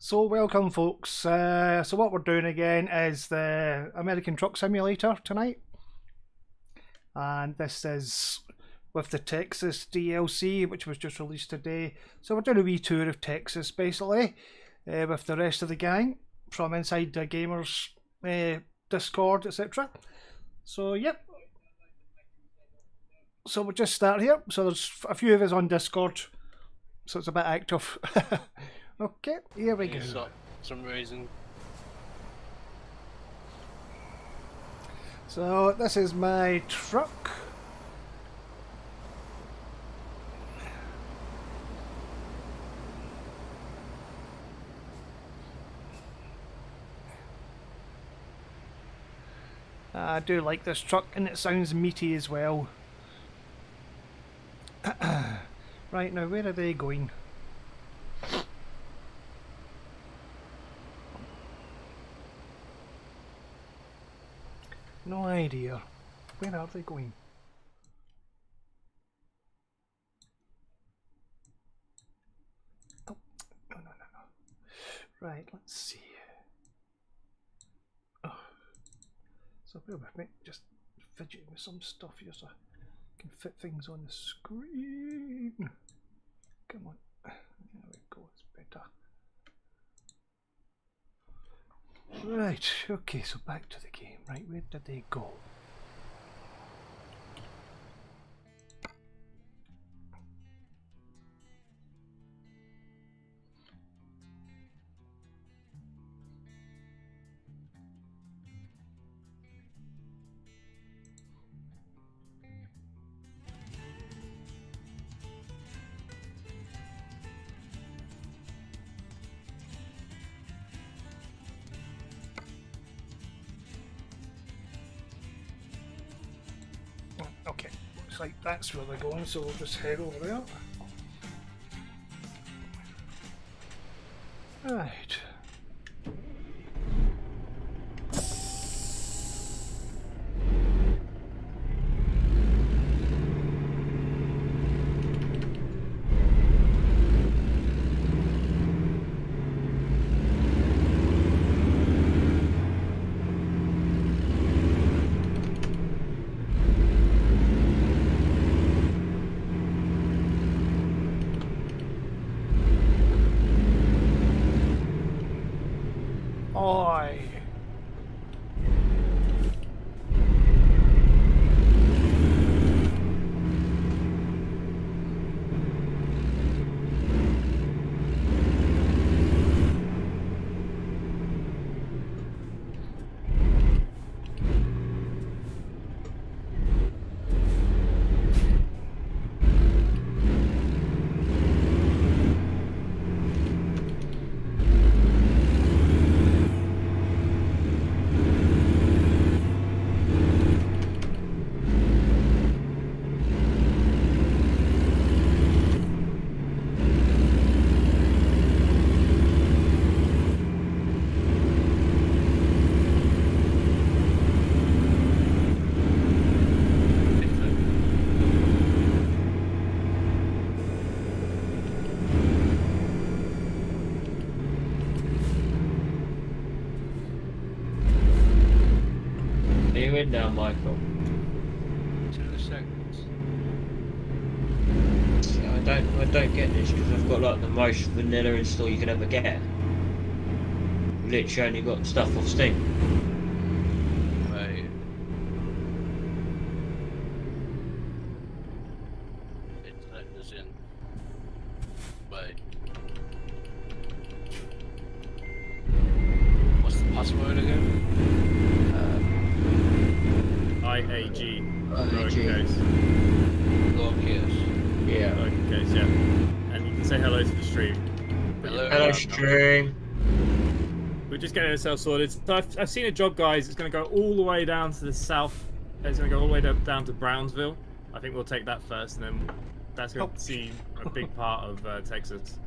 So welcome folks, so what we're doing again is the American Truck Simulator tonight, and this is with the Texas DLC which was just released today. So we're doing a wee tour of Texas basically, with the rest of the gang from inside the gamers Discord, etc. So yep, so we'll just start here. So there's a few of us on Discord, so it's a bit active. Okay, here we go. For some reason. So this is my truck. I do like this truck, and it sounds meaty as well. Right, now where are they going? No idea. Where are they going? Oh, no. Right, let's see. Oh. So bear with me, just fidgeting with some stuff here so I can fit things on the screen. Come on. There we go, it's better. Right, okay, so back to the game. Right, where did they go? Okay, looks like that's where they're going, so we'll just head over there. Right. Oi! Are you in now, Michael? 2 seconds. I don't get this because I've got like the most vanilla install you can ever get. Literally only got stuff off Steam. Wait. Internet is in. Wait. What's the password again? IAG. IAG. Lowercase. Yeah. Lowercase, yeah. And you can say hello to the stream. Hello, stream. We're just getting ourselves sorted. So I've seen a job, guys. It's going to go all the way down to the south. It's going to go all the way down to Brownsville. I think we'll take that first, and then that's going to see a big part of Texas.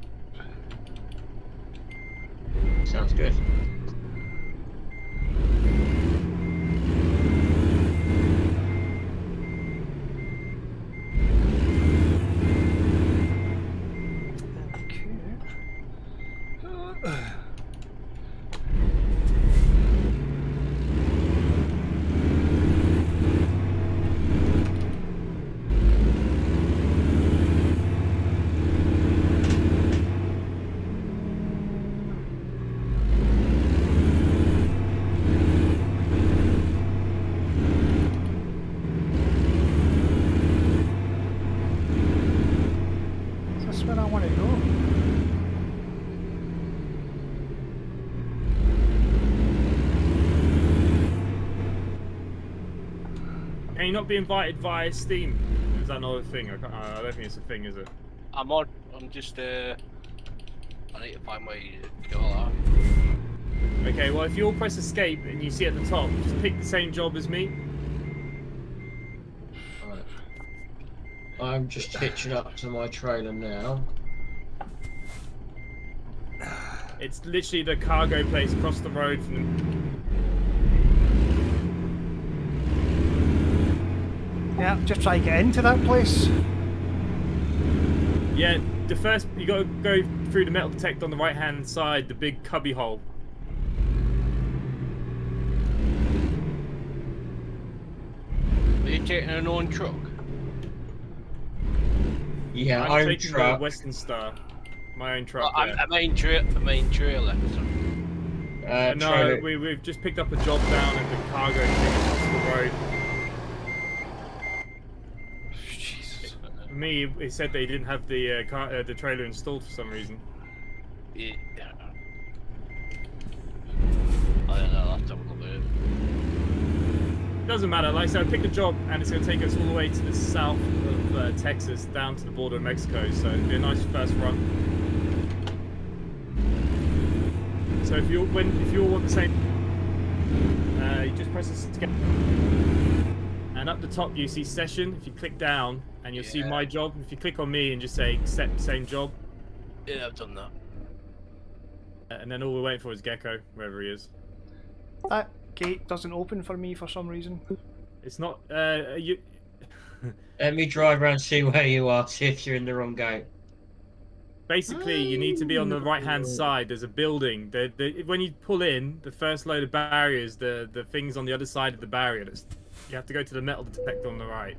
Sounds good. you not be invited via Steam? Is that another thing? I don't think it's a thing, is it? I'm on. I'm just. I need to find where you go out. Okay, well, if you all press escape and you see at the top, just pick the same job as me. Right. I'm just hitching up to my trailer now. It's literally the cargo place across the road from the... Yeah, just try to get into that place. Yeah, the first, you got to go through the metal detector on the right hand side, the big cubby hole. Are you taking an own truck? Yeah, I'm own taking truck. the Western Star. My own truck, Oh, yeah. a main trailer. Sorry. No, Trailer. we've just picked up a job down at the cargo thing across the road. Jesus. For me, he said that he didn't have the the trailer installed for some reason. Yeah. I don't know. I'll have to have a look at it. Doesn't matter. Like I said, I picked a job, and it's going to take us all the way to the south of Texas, down to the border of Mexico. So it'll be a nice first run. So if you all want the same, you just press escape, and up the top you see session. If you click down, and you'll see my job. If you click on me and just say accept same job, Yeah, I've done that. and then all we're waiting for is Gecko, wherever he is. That gate doesn't open for me for some reason. It's not you. Let me drive around and see where you are, see if you're in the wrong gate. Basically, you need to be on the right-hand side. There's a building. When you pull in, the first load of barriers, the things on the other side of the barrier. You have to go to the metal detector on the right.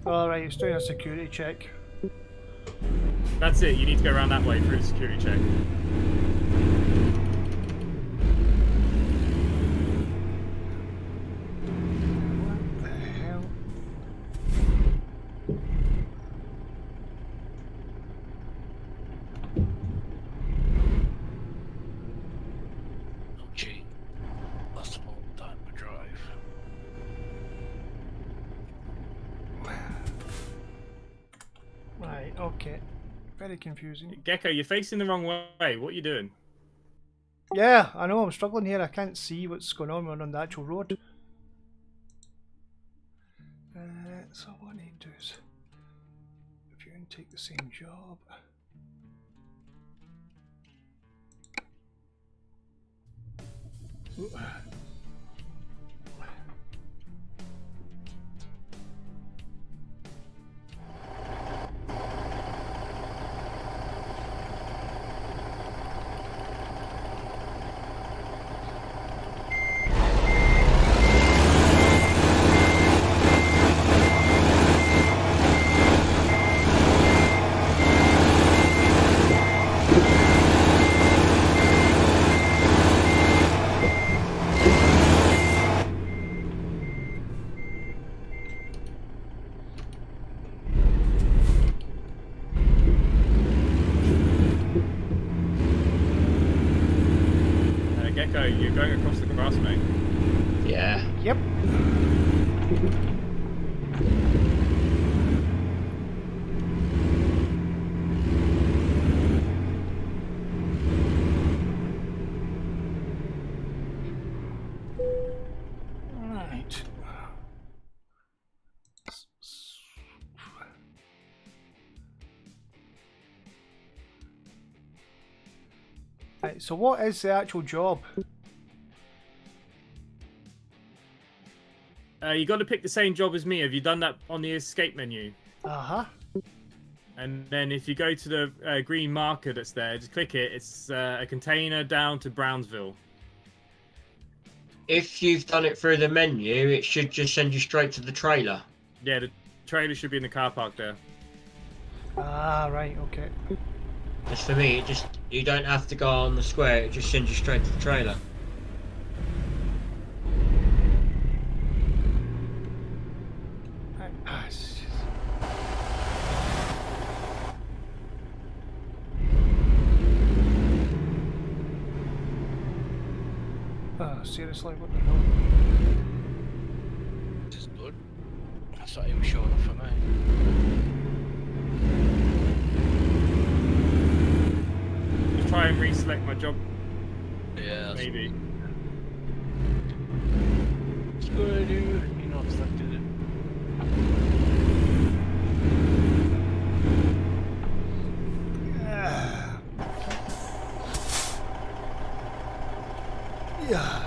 Alright, it's doing a security check. That's it. You need to go around that way through the security check. What the hell? Oh, gee. That's a long time to drive. Right, okay. Very confusing. Gecko, you're facing the wrong way. What are you doing? Yeah, I know, I'm struggling here. I can't see what's going on when I'm on the actual road. So what I need to do is if you can take the same job. Ooh. Gecko, you're going across the grass, mate. Yeah. Yep. Right. Right, so what is the actual job? You got to pick the same job as me. Have you done that on the escape menu? Uh-huh. And then if you go to the green marker that's there, just click it. It's a container down to Brownsville. If you've done it through the menu, it should just send you straight to the trailer. Yeah, the trailer should be in the car park there. Ah, right, okay. As for me, you don't have to go on the square, it just sends you straight to the trailer. Right, it's just- Seriously, what the hell? This is good. That's not even showing up for me. Just try and reselect my job. Yeah, that's Maybe. It's a good idea. You know, I've selected it. Yeah.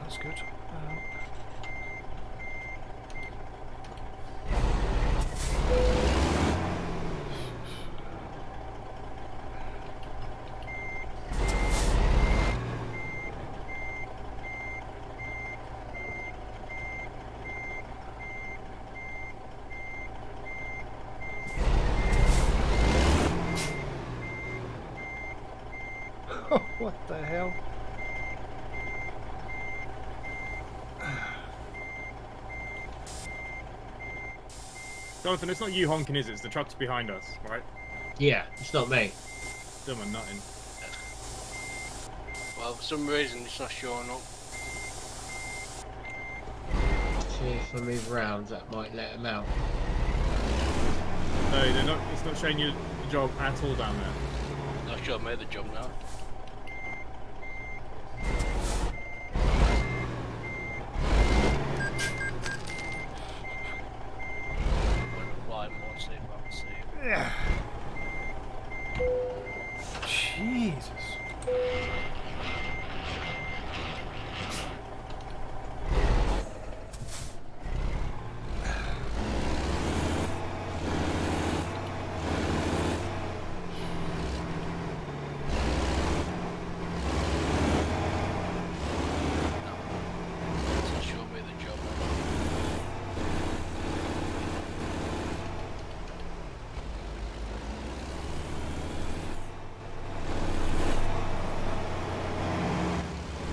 That's good. What the hell? Jonathan, it's not you honking, is it? It's the trucks behind us, right? Yeah, it's not me. Still my nutting. Well, for some reason it's not showing up. See if I move round, that might let him out. No, they're not. It's not showing you the job at all down there. Not sure I made the jump now. Yeah. Jesus.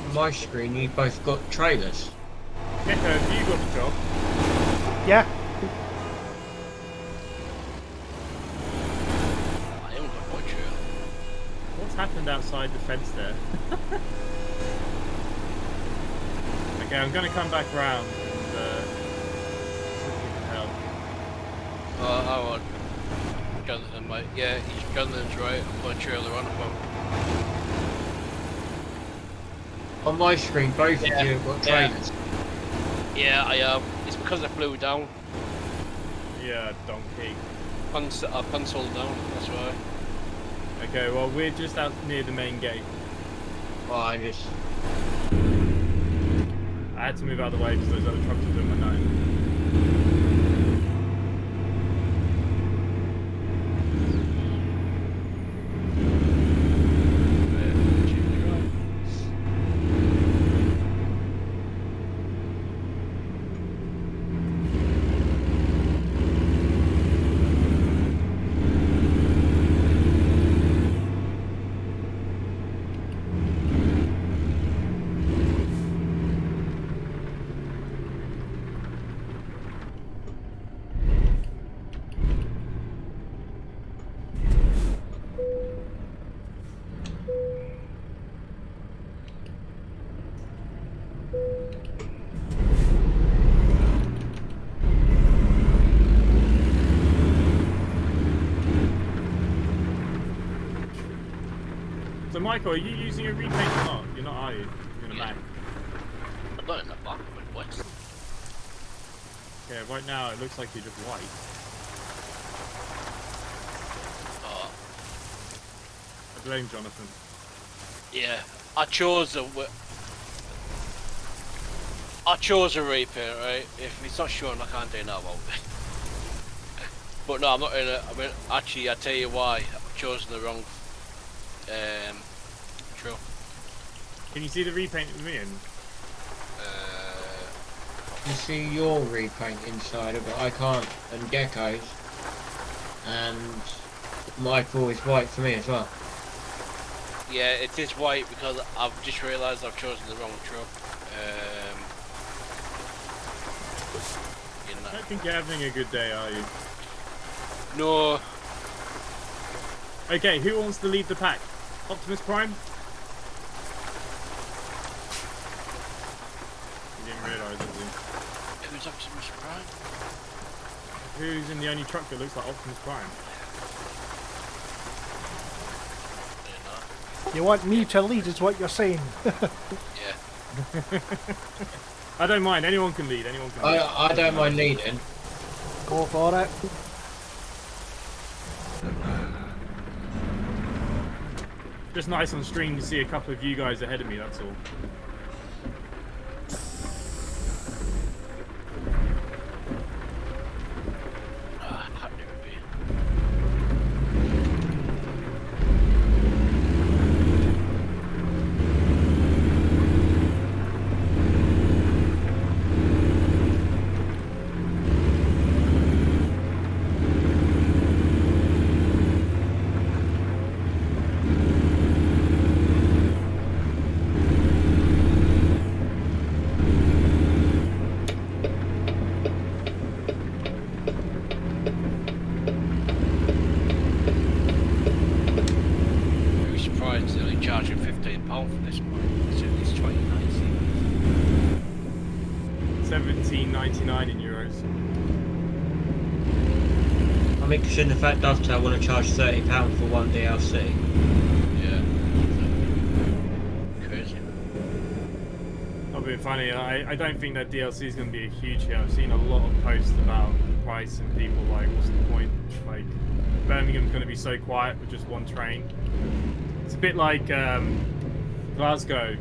On my screen, you both got trailers. Nico, have you got the job? Yeah. I haven't got much here. What's happened outside the fence there? Okay, I'm gonna come back round and see if we can help. I want Jonathan, mate. Yeah, Jonathan's right. I've got a trailer on about. On my screen, both Yeah, of you have got yeah. trailers. Yeah, I am. It's because I flew down. Yeah, donkey. I penciled down, that's why. Okay, well we're just out near the main gate. Well, I just... I had to move out of the way because those other trucks were doing my night. So Michael, are you using a repaint or not? You're not, are you? You're in a Yeah. Mac. I'm not in the back, but what? Okay, right now it looks like you're just white. Oh, I blame Jonathan. yeah. I chose a repair, right? If it's not showing, I can't do that about it. But no, I'm not in it. I mean, actually, I tell you why. chosen the wrong truck. Can you see the repaint with me in? You see your repaint inside of it, I can't, and Gecko's. And Michael is white for me as well. Yeah, it is white because I've just realised I've chosen the wrong truck. You I know. don't think you're having a good day, are you? No. Okay, who wants to lead the pack? Optimus Prime? You didn't realise, did you? Who's Optimus Prime? Who's in the only truck that looks like Optimus Prime? You want me to lead, is what you're saying. Yeah. I don't mind. Anyone can lead. Anyone can lead. I don't mind leading. Go for it. Just nice on stream to see a couple of you guys ahead of me. That's all. How dare it be? Very surprised they're only charging £15 for this one. It's 2019. $17.99 in euros. I'm interested in the fact Dovetail want to charge £30 for one DLC. Yeah. Crazy. Not being funny. I don't think that DLC is going to be a huge hit. I've seen a lot of posts about the price and people like, what's the point? Like, Birmingham's going to be so quiet with just one train. It's a bit like Glasgow.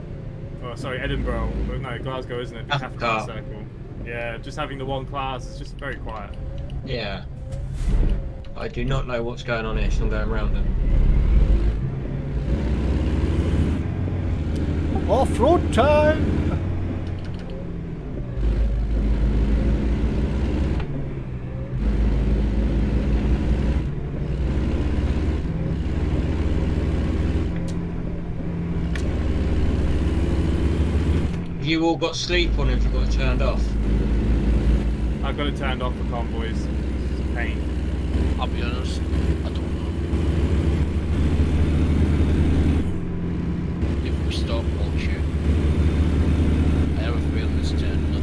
Oh, sorry, Edinburgh. Well, no, Glasgow, isn't it? The capital circle. Yeah, just having the one class is just very quiet. Yeah. I do not know what's going on here, so I'm going around it. Off-road time! You all got sleep on if you got it turned off. I've got it turned off for convoys. It's a pain. I'll be honest, I don't know. If we stop, we'll shoot. I have a feeling it's turned on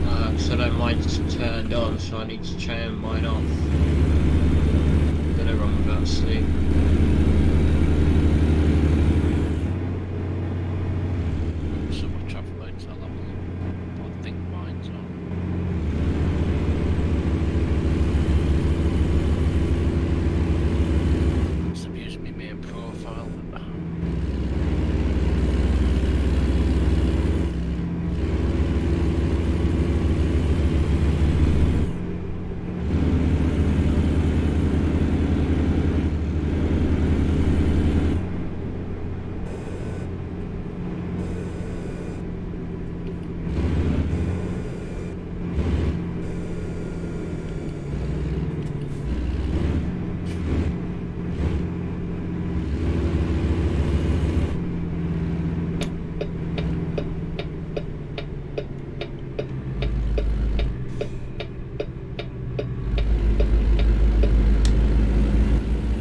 though. So that mine's turned on, so I need to turn mine off. I'm gonna run without sleep. So much traffic lights, I'll have a look. I think mine's on. Must have used my main profile.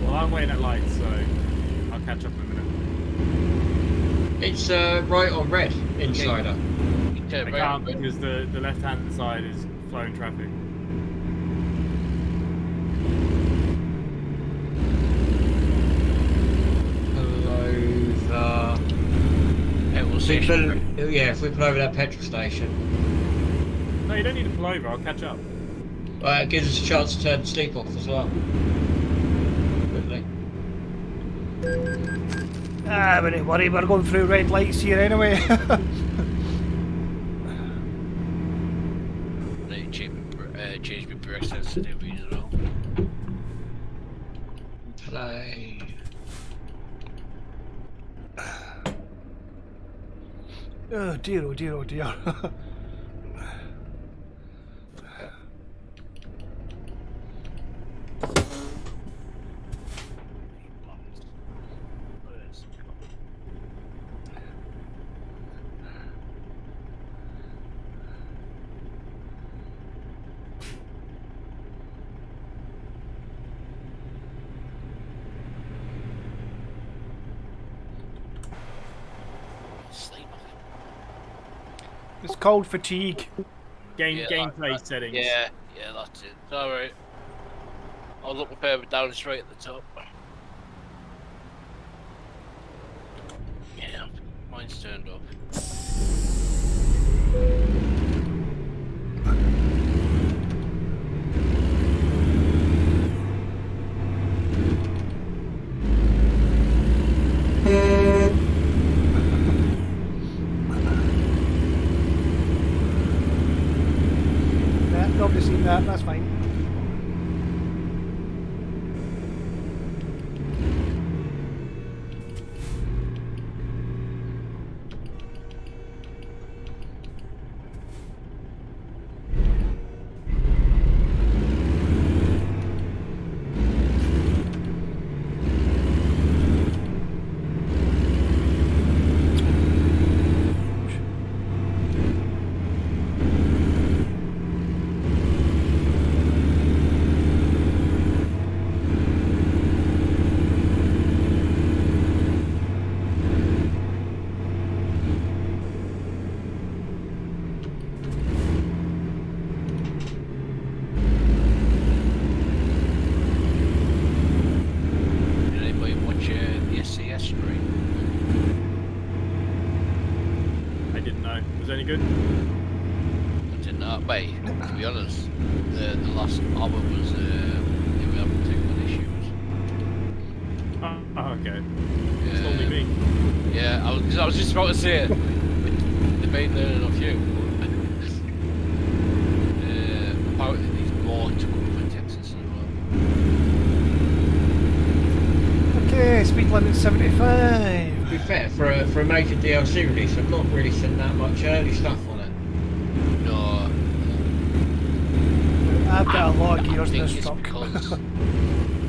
Well, I'm waiting at lights, so I'll catch up in a minute. It's right on red, Insider. Yeah, I can't because the left-hand side is flowing traffic. Over. It will If see. we pull, yeah, if we pull over that petrol station, No, you don't need to pull over. I'll catch up. it gives us a chance to turn the sleep off as well. Quickly. Ah, but don't worry, we're going through red lights here anyway. Need to change my brake sensitivity as well. Play. Oh dear, oh dear, oh dear. Sleep. It's called fatigue. Gameplay settings. Yeah, that's it. It's alright. I'll look prepared down straight at the top. Yeah, mine's turned off. Yeah, nobody's seen that, that's fine. Did anybody watch the SCS stream? I didn't know. Was it any good? I did not, mate. To be honest, the last hour was they were having technical issues. Oh, okay. It's only me. Yeah, I was just about to say it. They made learning off you. Apparently there's more to come for Texas as well. Okay, speed limit 75. To be fair, for a major DLC release, I've not really seen that much early stuff on it. No, I've got a lot of I gears in think this it's truck. because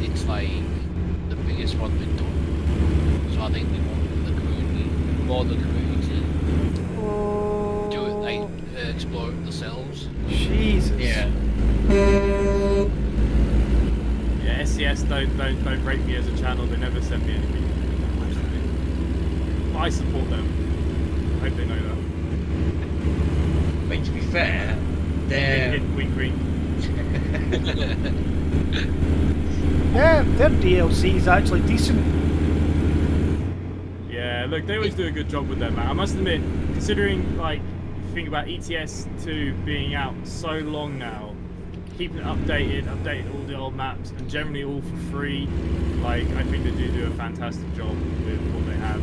it's like the biggest one they've done. So I think they want the community, more the community to do it, like explore it themselves. Jesus. Yeah. Yeah, SCS don't rate me as a channel. They never send me anything. But I support them. I hope they know that. I mean, to be fair, they're... Wink, wink. Yeah, their DLC is actually decent. Yeah, look, they always do a good job with them, man. I must admit, considering, like, think about ETS 2 being out so long now, keeping it updated all the old maps, and generally all for free, like, I think they do a fantastic job with what they have.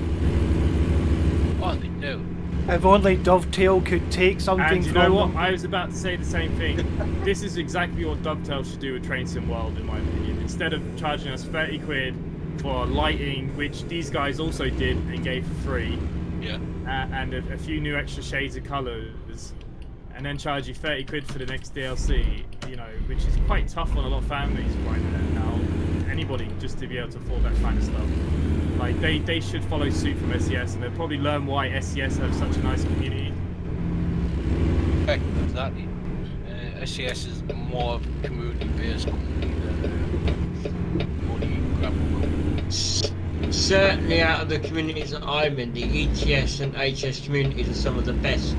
Oh, they do. If only Dovetail could take something And you from know what? them. I was about to say the same thing. This is exactly what Dovetail should do with Train Sim World, in my opinion. Instead of charging us 30 quid for lighting, which these guys also did and gave for free, Yeah. and a few new extra shades of colours, and then charge you 30 quid for the next DLC, you know, which is quite tough on a lot of families right now. Anybody just to be able to afford that kind of stuff. Like, they should follow suit from SES, and they'll probably learn why SES have such a nice community. Exactly. SCS is more of a community-based company than money gravel company. Certainly out of the communities that I'm in, the ETS and HS communities are some of the best.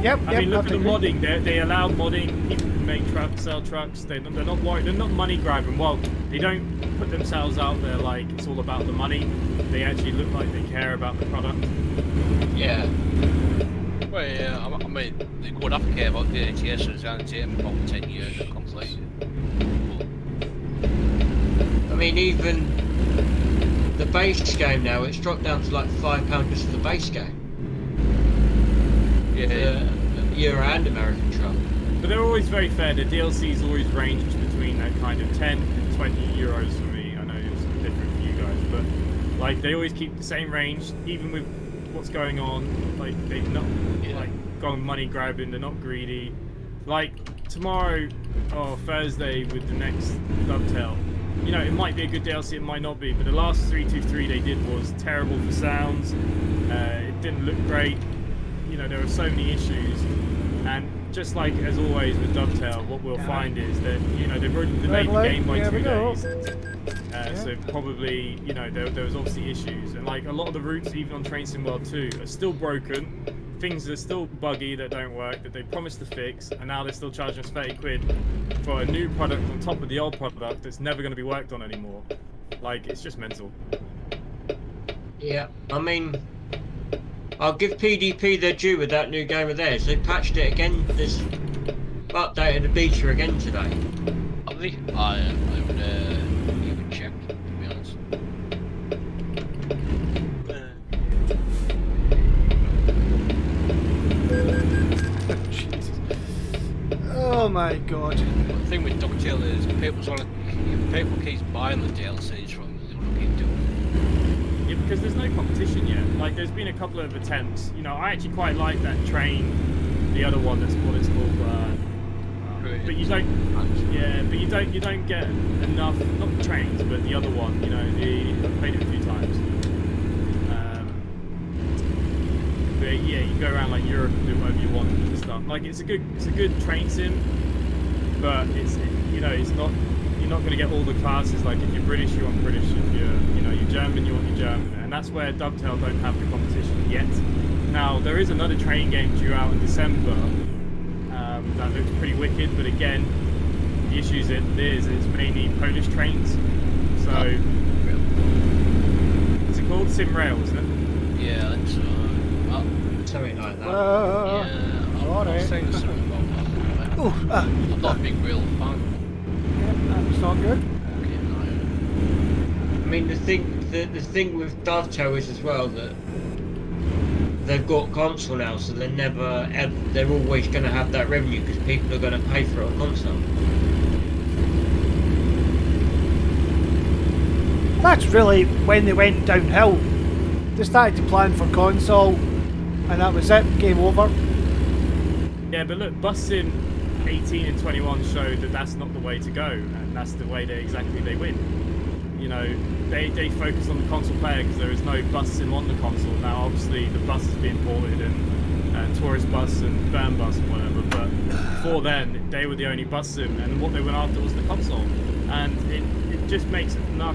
Yep, I mean, look at the modding. They allow modding. People can make trucks, sell trucks. They're not worried. They're not money grabbing. Well, they don't put themselves out there like it's all about the money. They actually look like they care about the product. Yeah. Well, yeah, I mean, they would have to care about the ATS, so it's going to take them about 10 years to complete it. I mean, even the base game now, it's dropped down to like £5 just for the base game. Yeah. Euro and American Truck. But they're always very fair. The DLCs always range between that kind of 10 and 20 euros for me. I know it's different for you guys, but like they always keep the same range, even with what's going on. Like they've not like gone money grabbing. They're not greedy. Like tomorrow or Thursday with the next Dovetail, you know, it might be a good DLC, it might not be, but the last 323 they did was terrible for sounds. It didn't look great. You know, there were so many issues, and just like as always with Dovetail, what we'll find is that, you know, they've already delayed the game by 2 days. So probably, you know, there was obviously issues, and like a lot of the routes, even on Train Sim World 2, are still broken. Things that are still buggy that don't work, that they promised to fix, and now they're still charging us 30 quid for a new product on top of the old product that's never going to be worked on anymore. Like, it's just mental. Yeah, I mean, I'll give PDP their due with that new game of theirs. They patched it again, this updated the beta again today. Have they? I would even check, to be honest. Jesus. Oh my god. The thing with Dovetail is people keep buying the DLCs from you, they want to keep doing it. Yeah, because there's no competition yet. Like, there's been a couple of attempts. You know, I actually quite like that train, the other one that's what it's called. But you don't, yeah, but you don't get enough. Not the trains, but the other one. You know, I've played it a few times. But yeah, you go around like Europe and do whatever you want and stuff. Like, it's a good train sim, but you know, it's not. You're not going to get all the classes. Like, if you're British, you want British. If you're German, you want your German. And that's where Dovetail don't have the competition yet. Now, there is another train game due out in December that looks pretty wicked, but again, the issues it's mainly Polish trains. So, what's it called? Sim Rail, isn't it? Yeah, I think so. Something like that. Yeah, alright. saying something about that. I'm not a big real fan. That's not good. Okay, no. I mean, the thing with Dovetail is as well that they've got console now, so they're always going to have that revenue because people are going to pay for it on console. That's really when they went downhill. They started to plan for console, and that was it. Game over. Yeah, but look, Bus Sim 18 and 21 showed that that's not the way to go, and that's the way they win. You know, they focus on the console player because there is no bus sim on the console. Now, obviously, the bus is being ported and tourist bus and fan bus and whatever, but before then, they were the only bus sim, and what they went after was the console. And it just makes it a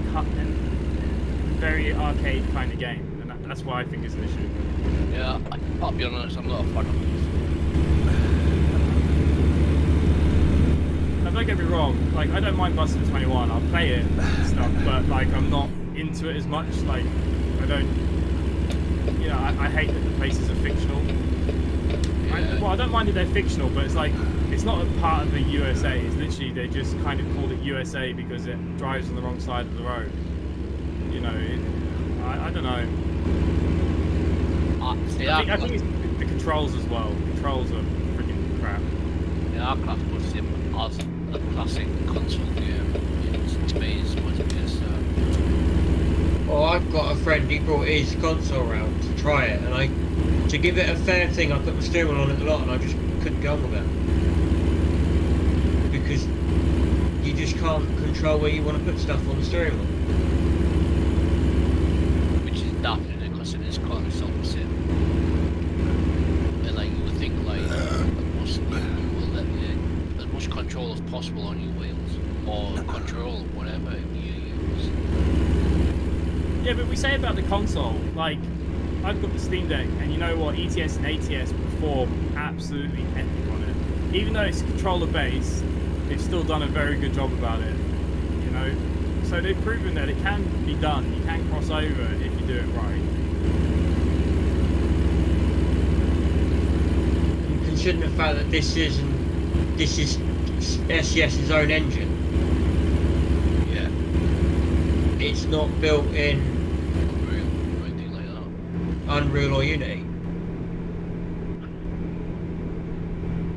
very arcade kind of game, and that's why I think it's an issue. Yeah, I'll be honest, I'm not a fan of this. Don't get me wrong, like, I don't mind Bus Sim 21, I'll play it and stuff, but like, I'm not into it as much. Like, I don't, you know, I hate that the places are fictional. Yeah. I don't mind that they're fictional, but it's like, it's not a part of the USA. It's literally, they just kind of called it USA because it drives on the wrong side of the road. You know, I don't know. I think it's the controls as well. The controls are freaking crap. Yeah, I class Bus Sim as a classic console game. To me, it's much better. Well, I've got a friend, he brought his console round to try it, and to give it a fair thing, I put my steering wheel on it a lot, and I just couldn't go on with it. Because you just can't control where you want to put stuff on the steering wheel. Which is daft, because it is quite a self-sim. And like, you would think like, most people will let you as much control as possible on your wheels, or control whatever you use. Yeah, but we say about the console, like, I've got the Steam Deck, and you know what, ETS and ATS perform absolutely epic on it. Even though it's controller-based, they've still done a very good job about it, you know? So they've proven that it can be done, you can cross over if you do it right. Considering the fact that this is SES's own engine. Yeah. It's not built in Unreal or anything like that. Unreal or Unity.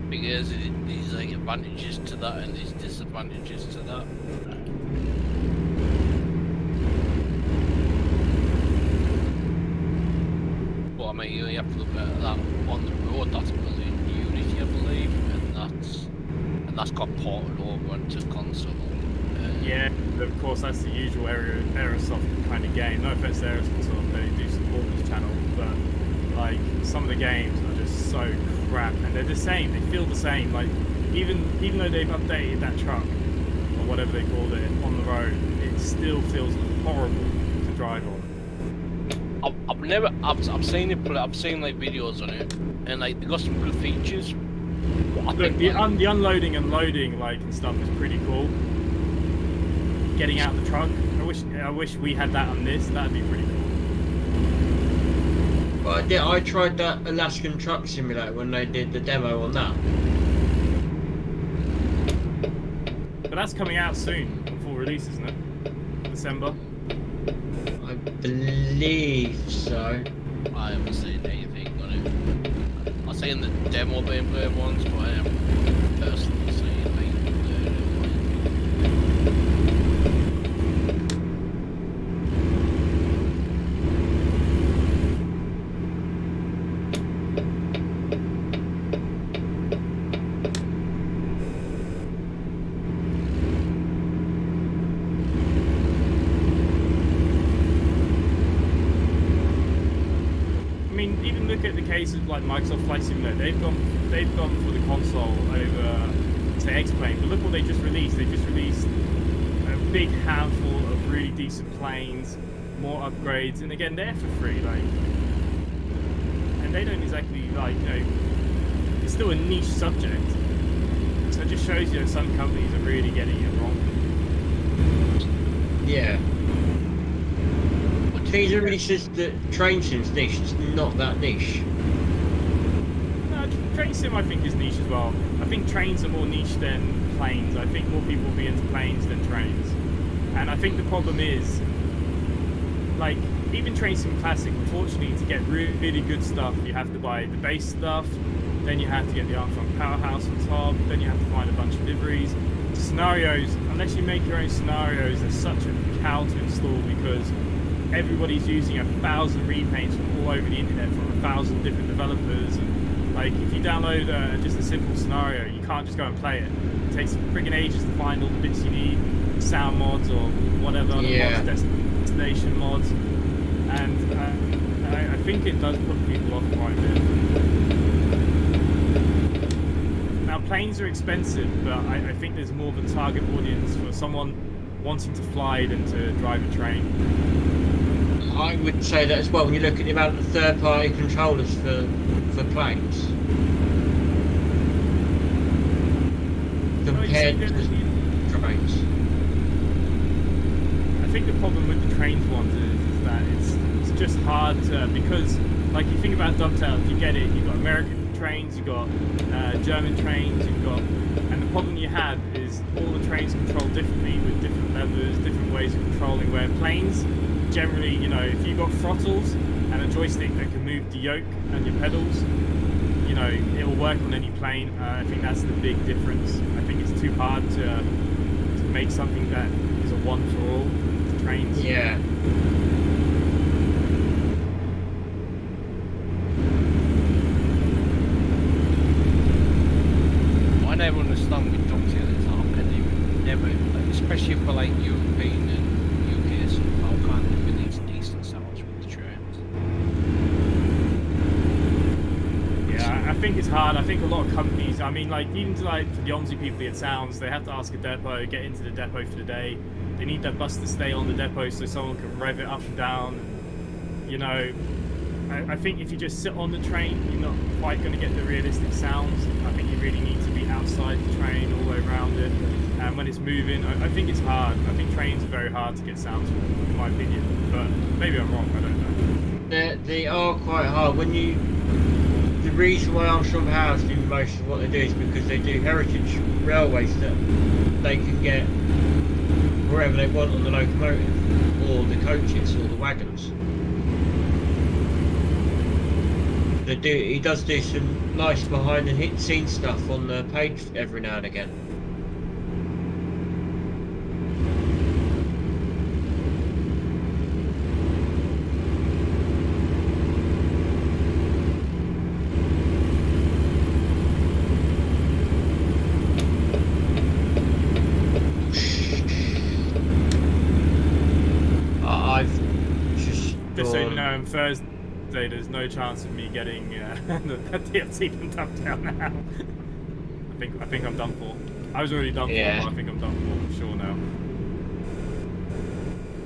Because there's like advantages to that and there's disadvantages to that. But I you have to look at that on the road. That's built in Unity, I believe, and that's got ported over into console. Yeah, of course, that's the usual Aerosoft kind of game. No offense to Aerosoft, they do support this channel, but like some of the games are just so crap, and they're the same. They feel the same. Like even though they've updated that truck or whatever they called it on the road, it still feels horrible to drive on. I've seen it, but I've seen like videos on it, and like they got some good features. Look, the unloading and loading like and stuff is pretty cool. Getting out the truck, I wish we had that on this. That'd be pretty cool. But yeah, I tried that Alaskan Truck Simulator when they did the demo on that. But that's coming out soon, on full release, isn't it? December. I believe so. I haven't seen anything on it. I've seen the demo being played once, but I haven't personally seen it being played. At the case of like Microsoft Flight Simulator, they've gone for the console over say X-Plane, but look what they just released. They just released a big handful of really decent planes, more upgrades, and again they're for free, like, and they don't exactly like, you know, it's still a niche subject, so it just shows you that some companies are really getting it wrong. Yeah. Things really says that train sim's niche. It's not that niche. No, train sim I think is niche as well. I think trains are more niche than planes. I think more people will be into planes than trains. And I think the problem is, like, even Train Sim Classic, unfortunately, to get really, really good stuff, you have to buy the base stuff, then you have to get the Armstrong Powerhouse on top, then you have to find a bunch of liveries. Scenarios, unless you make your own scenarios, they're such a cow to install because everybody's using 1,000 repaints from all over the internet from 1,000 different developers, and like if you download just a simple scenario, you can't just go and play it. It takes friggin' ages to find all the bits you need, sound mods or whatever, yeah. mods, destination mods, and I think it does put people off quite a bit. Now planes are expensive, but I think there's more of a target audience for someone wanting to fly than to drive a train. I would say that as well when you look at the amount of third-party controllers for planes compared to trains. I think the problem with the trains ones is that it's just hard to, because like you think about Dovetail, if you get it, you've got American trains, you've got German trains, you've got, and the problem you have is all the trains control differently with different levers, different ways of controlling, where planes generally, you know, if you've got throttles and a joystick that can move the yoke and your pedals, you know, it will work on any plane. I think that's the big difference. I think it's too hard to make something that is a one for all to trains. Yeah. I never understand with Dovetail is how can they never, like, especially for like European and UK stuff, how can't they release decent sounds with the trains? Yeah, I think it's hard. I think a lot of companies, I mean, like even to like for the Omsi people it sounds, they have to ask a depot, get into the depot for the day. They need that bus to stay on the depot so someone can rev it up and down. You know, I think if you just sit on the train, you're not quite going to get the realistic sounds. I think you really need to be outside the train, all the way around it. And when it's moving, I think it's hard. I think trains are very hard to get sounds from, in my opinion. But maybe I'm wrong, I don't know. They are quite hard. When you, the reason why Armstrong House do most of what they do is because they do heritage railways that they can get wherever they want on the locomotive, or the coaches, or the wagons. He does do some nice behind the scenes stuff on the page every now and again. Thursday, there's no chance of me getting the DLC from Dovetail now. I think I'm done for. I was already done for, but I think I'm done for sure now.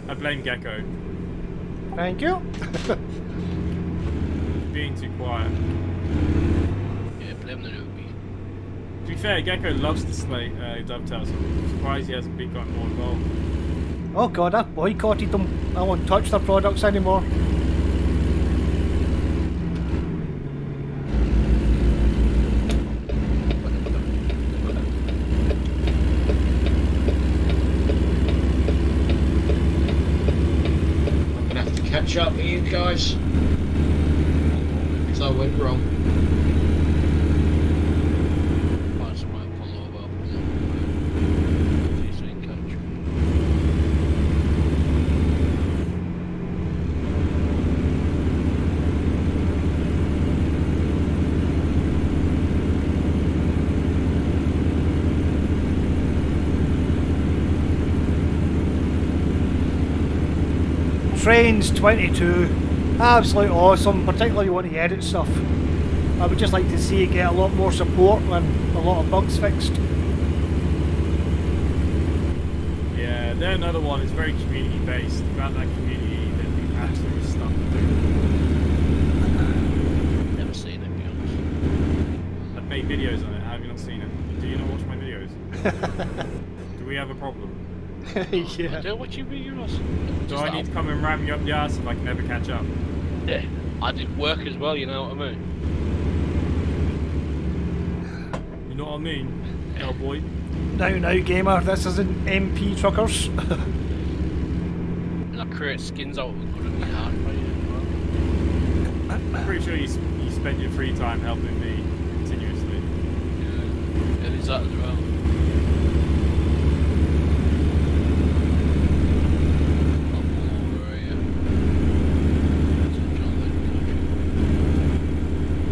I blame Gecko. Thank you. Being too quiet. Yeah, blame the newbie. To be fair, Gecko loves to slay Dovetail, so I'm surprised he hasn't been gotten more involved. Oh god, I boycotted them. I won't touch their products anymore. I'm gonna have to catch up with you guys. Because I went wrong. That's my pull over. She's in country. Trains 22. Absolutely awesome, particularly when you edit stuff. I would just like to see it get a lot more support and a lot of bugs fixed. Yeah, they're another one. It's very community based. About that community, there'd be absolute stuff to do. Never seen it, to be honest. I've made videos on it. Have you not seen it? Do you not watch my videos? Do we have a problem? I Yeah. don't watch your videos. Do I need to come and ram you up the ass if I can never catch up? Yeah, I did work as well, you know what I mean? You know what I mean? Hell boy. Now, gamer, this isn't MP truckers. And I create skins out of good on my heart for you as well. I'm pretty sure you spend your free time helping me continuously. Yeah, it is that as well. I'll pull over here.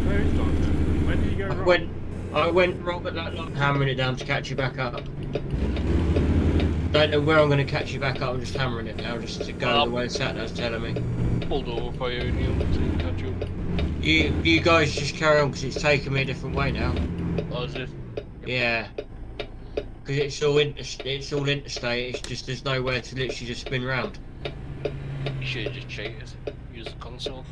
Where is Jonathan? When did you go wrong? I went wrong at that lot, hammering it down to catch you back up. Don't know where I'm going to catch you back up. I'm just hammering it now, just to go the way Satnav's telling me. Pulled over for you, Neil, to catch you. You guys just carry on because it's taking me a different way now. Oh, is it? Yeah. Because it's all interstate. It's just there's nowhere to literally just spin round. You should have just cheated. Use the console.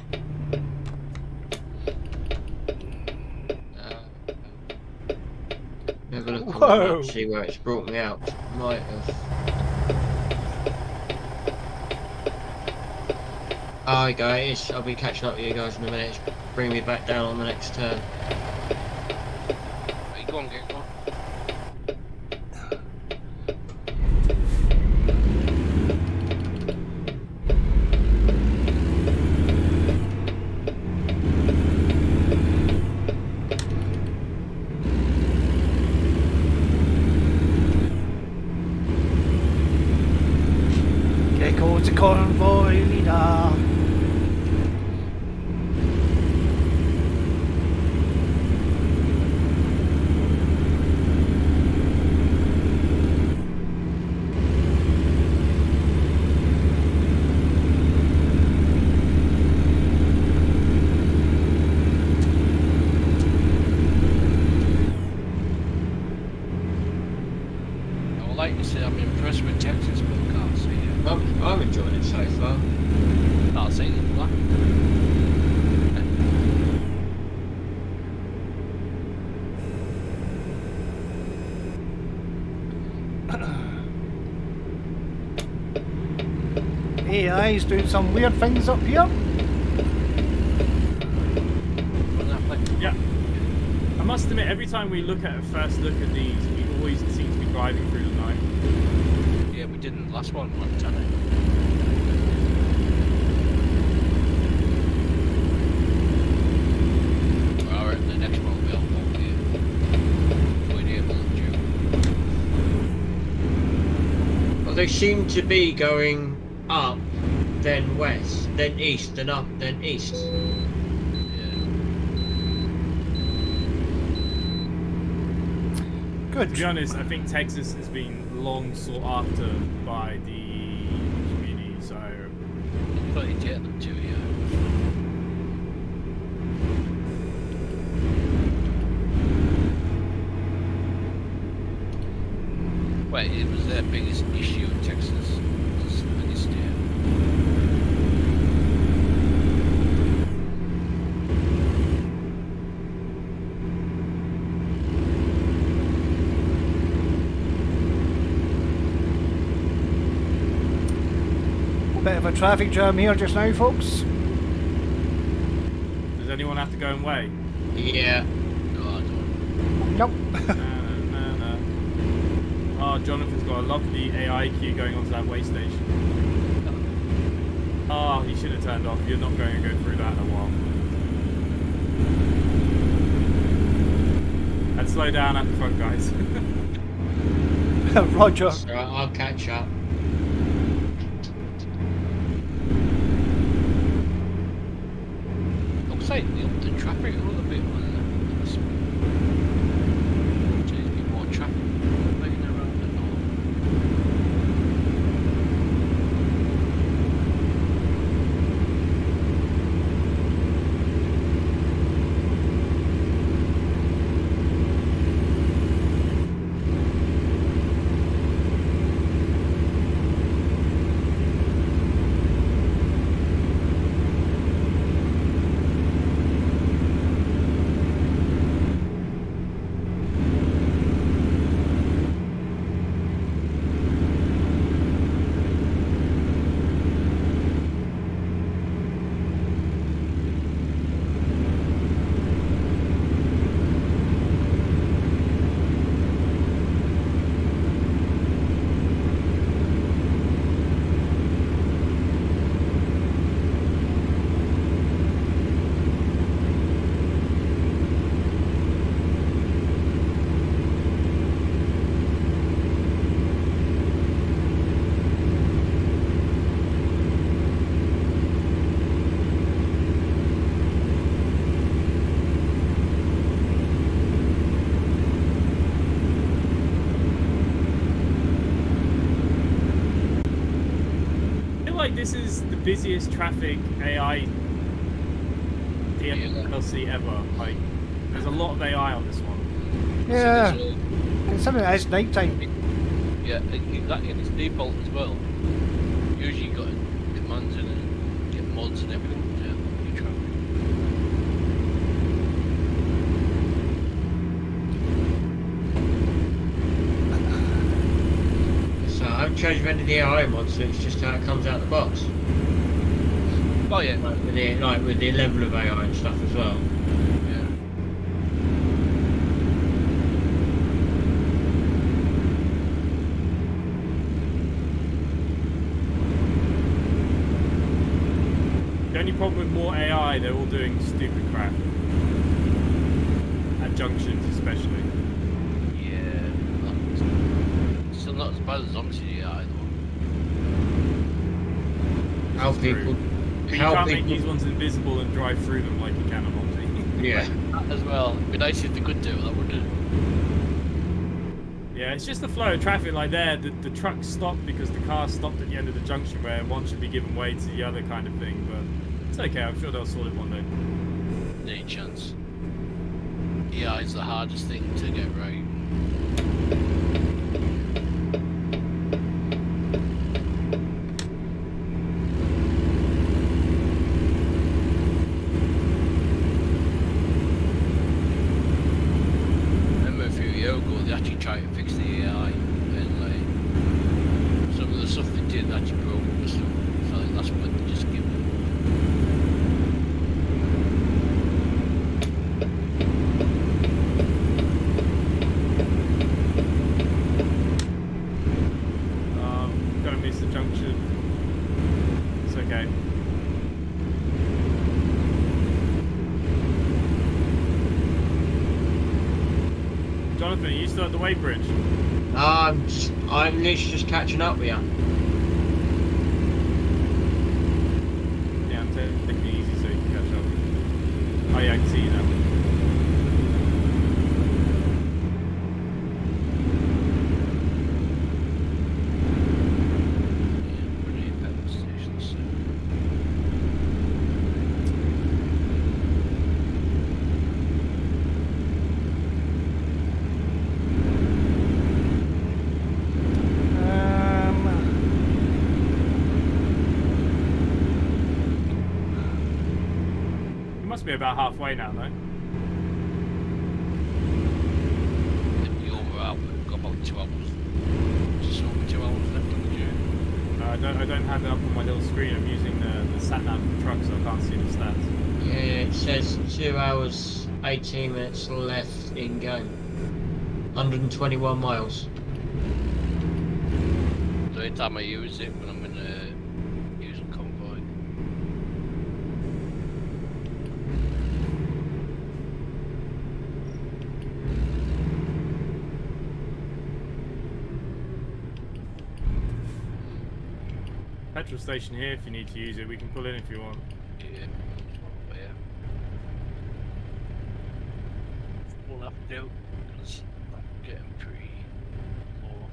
Have a look on the Whoa. map, see where it's brought me out. Might have. Oh, there you go. It is. I'll be catching up with you guys in a minute. It's bring me back down on the next turn. Right, go on, get going. Gecko's a convoy leader. I would like to say I'm impressed with Texas, but I can't see it. I'm enjoying it so far. I'll see it, black. AI's doing some weird things up here. Yeah. I must admit, every time we look at a first look at these, we always seem to be driving through the night. Yeah, we didn't last one time. Alright, the next one we'll walk here. We're able to do. Well, they seem to be going up, then west, then east, then up, then east. Good. To be honest, I think Texas has been long sought after by the community, so But you get them too, yeah. Well, it was their biggest issue in Texas. It's the biggest state. Bit of a traffic jam here just now, folks. Does anyone have to go and wait? Yeah. No, I don't. Nope. No. Oh, Jonathan's got a lovely AI queue going onto that way station. Oh, he should have turned off. You're not going to go through that in a while. And slow down at the front, guys. Roger. So I'll catch up. Looks like they upped the traffic a little bit on this. So there's been more traffic moving around than normal. Like this is the busiest traffic AI DLC ever. Like, there's a lot of AI on this one. Yeah. So Considering it's night time. yeah, exactly, and it's default as well. Usually you got commands in and get mods and everything to help you traffic. So I haven't changed any of the AI mods, so it's just how it comes out the box. Oh yeah, Like with the level of AI and stuff as well. yeah. The only problem with more AI, they're all doing stupid crap. At junctions especially. Yeah, still not as bad as Zombie AI though. How This is true. people. But you How can't make people. these ones invisible and drive through them like you can on Monty. Yeah. That as well. It'd be nice if they could do that, wouldn't it? Yeah, it's just the flow of traffic like there. The truck stopped because the car stopped at the end of the junction where one should be giving way to the other kind of thing. But it's okay, I'm sure they'll sort it one day. Any chance. AI is the hardest thing to get right. Remember a few years ago they actually tried to fix the AI and like some of the stuff they did actually broke the stuff. So I think that's what they just give them. Gonna miss the junction. It's okay. Jonathan, are you still at the weighbridge? I'm literally just catching up with you. Yeah, I'm taking it easy so you can catch up. Oh yeah, I can see you now. Yeah, pretty petrol stations. So. must be about halfway now, no? You're over. We've got about 2 hours. Just over 2 hours left on the journey. I don't have it up on my little screen. I'm using the sat nav of the truck, so I can't see the stats. Yeah, it says 2 hours, 18 minutes left in game. 121 miles. The only time I use it when I'm in a using convoy. Petrol station here if you need to use it. We can pull in if you want. Yeah. But yeah. We'll have to do because I'm getting pretty low.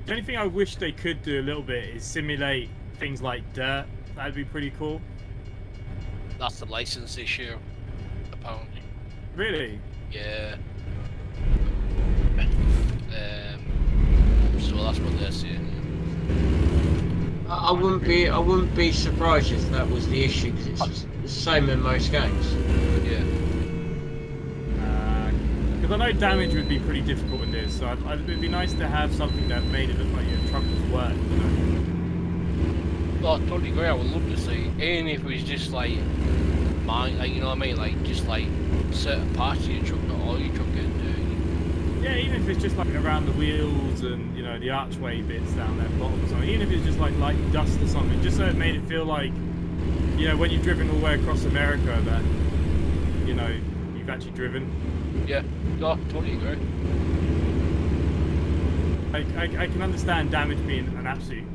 The only thing I wish they could do a little bit is simulate things like dirt. That'd be pretty cool. That's the license issue, apparently. Really? Yeah. So that's what they're saying. I wouldn't be surprised if that was the issue, because it's the same in most games. Yeah. Because I know damage would be pretty difficult in this, so it'd be nice to have something that made it look like your truck was work, you know? Well, I totally agree. I would love to see, even if it was just like, you know what I mean, like just like certain parts of your truck, not all your truck getting dirty. Yeah, even if it's just like around the wheels and, you know, the archway bits down there bottom or something, even if it's just like light dust or something, just so it made it feel like, you know, when you've driven all the way across America that, you know, you've actually driven. Yeah, no, totally agree. I can understand damage being an absolute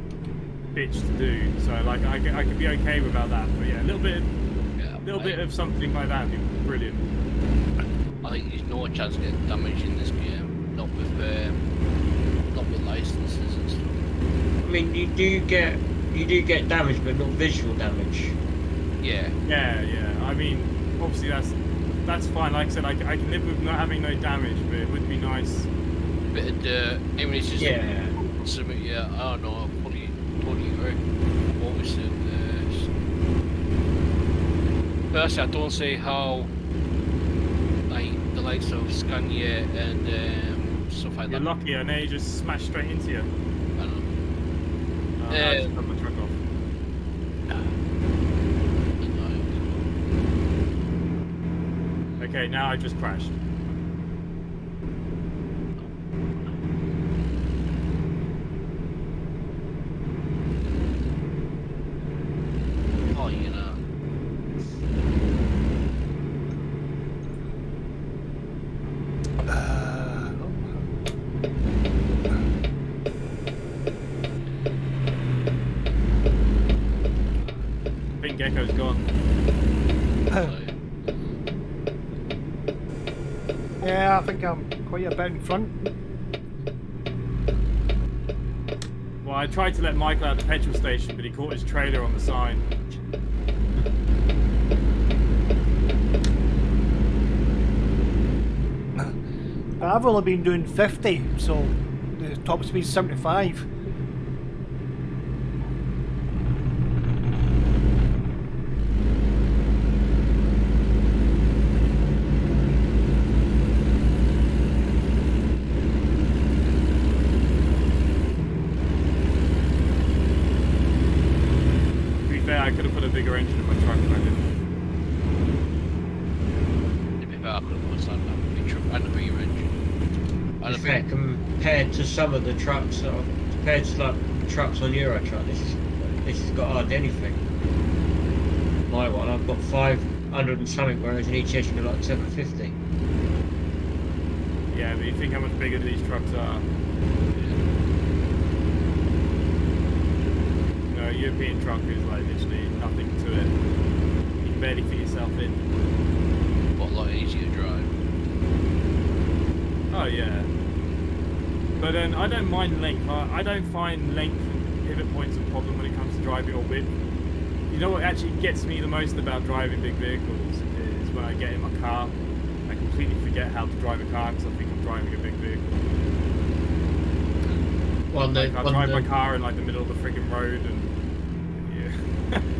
bitch to do, so like I could be okay without that, but yeah, a little bit of something like that would be brilliant. I think there's no chance of getting damage in this game, not with licenses and stuff. I mean, you do get damage, but not visual damage. Yeah. Yeah. I mean, obviously that's fine. Like I said, I can live with not having no damage, but it would be nice. Bit of dirt, even if it's just something. Yeah, I don't know. Totally agree. What we said. Personally, I don't see how like the likes of Scania and stuff like You're that. lucky, I know you just smashed straight into you. I don't know. I just cut my truck off. Okay, now I just crashed. Oh, you know. I think Gecko's gone. Yeah, I think I'm quite a bit in front. Well, I tried to let Michael out of the petrol station, but he caught his trailer on the sign. I've only been doing 50, so the top speed's 75. I could have put a bigger engine in my truck, but I didn't. To be fair, I could have put something like a big truck and a bigger engine. In fact, compared to some of the trucks, compared to like trucks on Euro Truck, this has got hardly anything. My one, I've got 500 and something, whereas in ETS you've got like 750. Yeah, but you think how much bigger these trucks are. A European truck is like literally nothing to it. You can barely fit yourself in. But a lot easier to drive. Oh yeah. But then I don't mind length. I don't find length and pivot points a problem when it comes to driving or width. You know what actually gets me the most about driving big vehicles is when I get in my car, I completely forget how to drive a car because I think I'm driving a big vehicle. Like, I drive my car in like the middle of the friggin' road and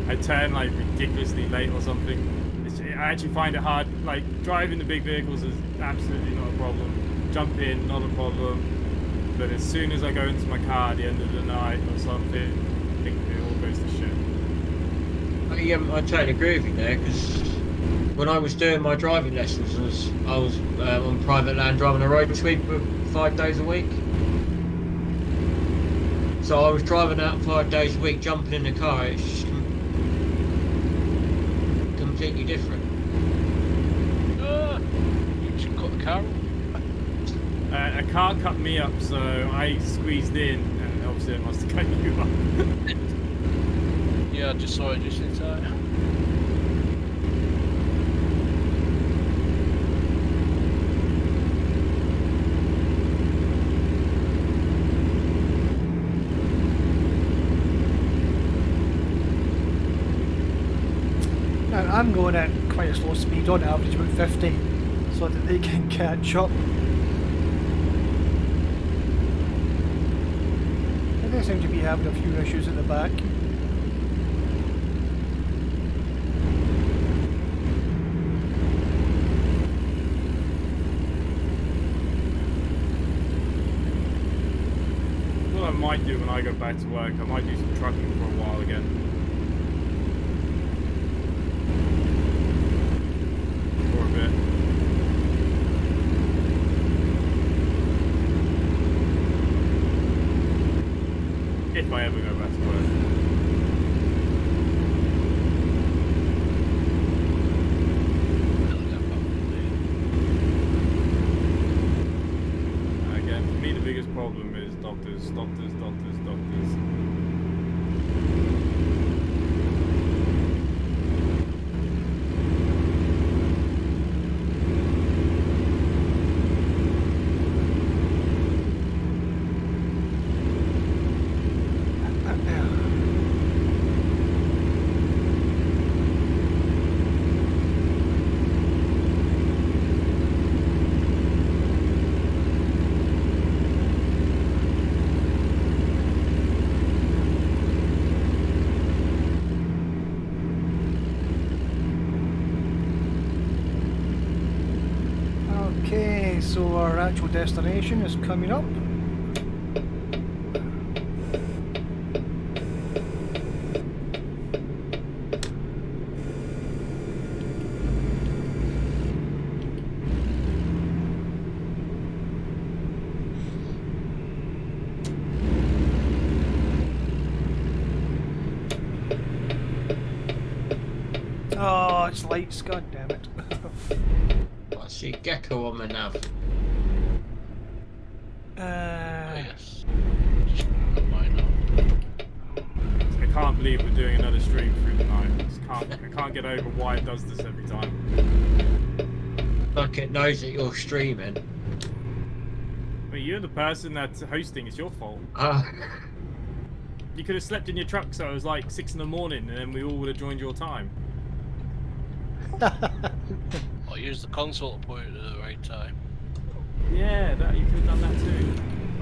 I turn like ridiculously late or something. I actually find it hard. Like driving the big vehicles is absolutely not a problem. Jump in, not a problem. But as soon as I go into my car at the end of the night or something, I think it all goes to shit. I totally agree with you there, because when I was doing my driving lessons, I was on private land driving a road sweeper 5 days a week. So I was driving out 5 days a week, jumping in the car. It's just completely different. You should cut the car off. A car cut me up, so I squeezed in, and obviously it must have cut you up. Yeah, I just saw it just inside. Now, I'm going at quite a slow speed, on average about 50, so that they can catch up. And they seem to be having a few issues at the back. What I might do when I go back to work, I might do some trucking for a while again. For a bit. If I ever go back to work. Again, for me the biggest problem is doctors. Okay, so our actual destination is coming up. Oh, it's lights, god damn it. I see gecko on my nav. Yes. Just why not? I can't believe we're doing another stream through the night. I can't get over why it does this every time. Like it knows that you're streaming. But you're the person that's hosting, it's your fault. You could have slept in your truck so it was like 6 in the morning and then we all would have joined your time. I'll use the console to put it at the right time. Yeah, you could have done that too.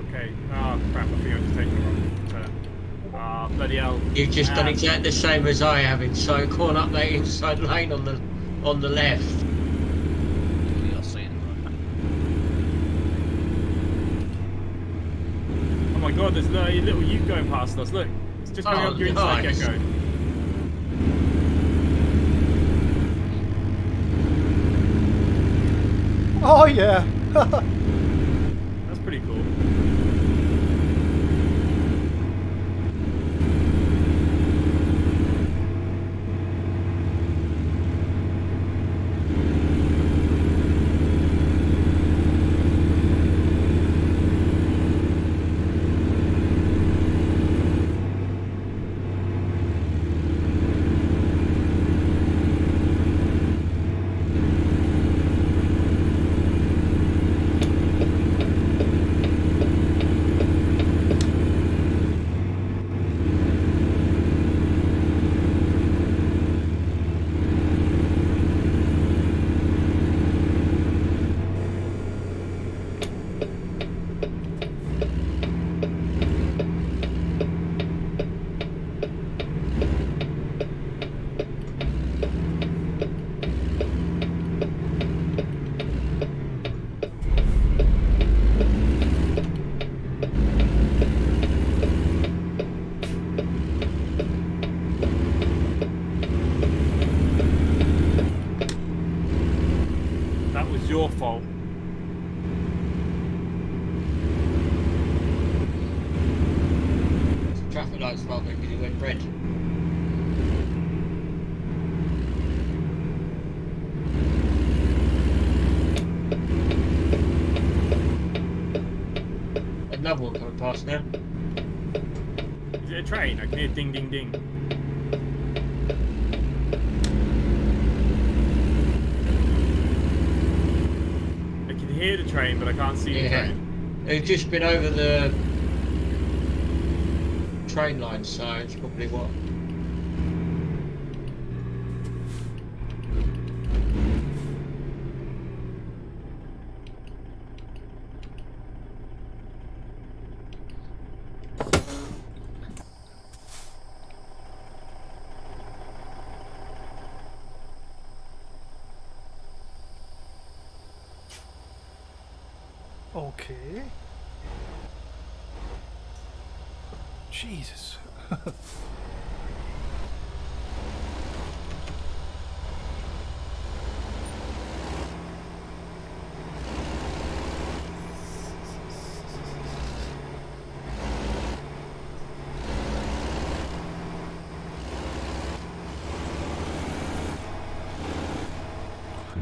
Okay. Oh crap, I think I just taken the wrong turn. Ah, bloody hell. You've just done exactly the same as I have, so gone up that inside lane on the left. Yeah, I'll see it. Oh my god, there's a little ute going past us, look. It's just coming up your inside nice. gecko. Oh yeah! That's pretty cool. That was your fault. Traffic lights fault because it went red. Another one coming past now. Is it a train? I can hear ding ding ding. I can hear the train, but I can't see the Yeah. train. They've just been over the train line, so it's probably what. Okay. Jesus.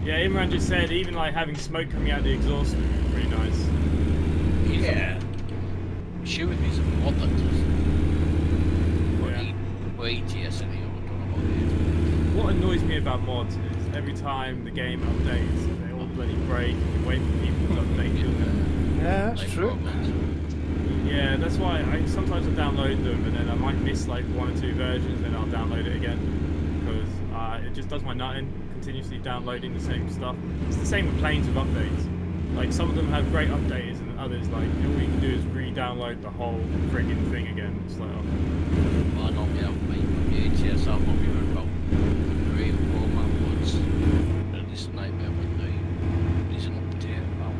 Yeah, Imran just said even like having smoke coming out of the exhaust would be pretty nice. Yeah. Shooting is a mod that does. Yeah. Or ATS anyway, I don't know what it is. What annoys me about mods is every time the game updates, they all bloody break and you wait for people to update them. Yeah, that's Like true. robots. Yeah, that's why I sometimes I download them and then I might miss like 1 or 2 versions, then I'll download it again because it just does my nutting, continuously downloading the same stuff. It's the same with planes with updates. Like some of them have great updates and others like all you can do is re-download the whole friggin' thing again. It's like, oh. Well, I don't know, mate. The ATS I'll probably run about 3 or 4 months. And it's a nightmare when there's an update about.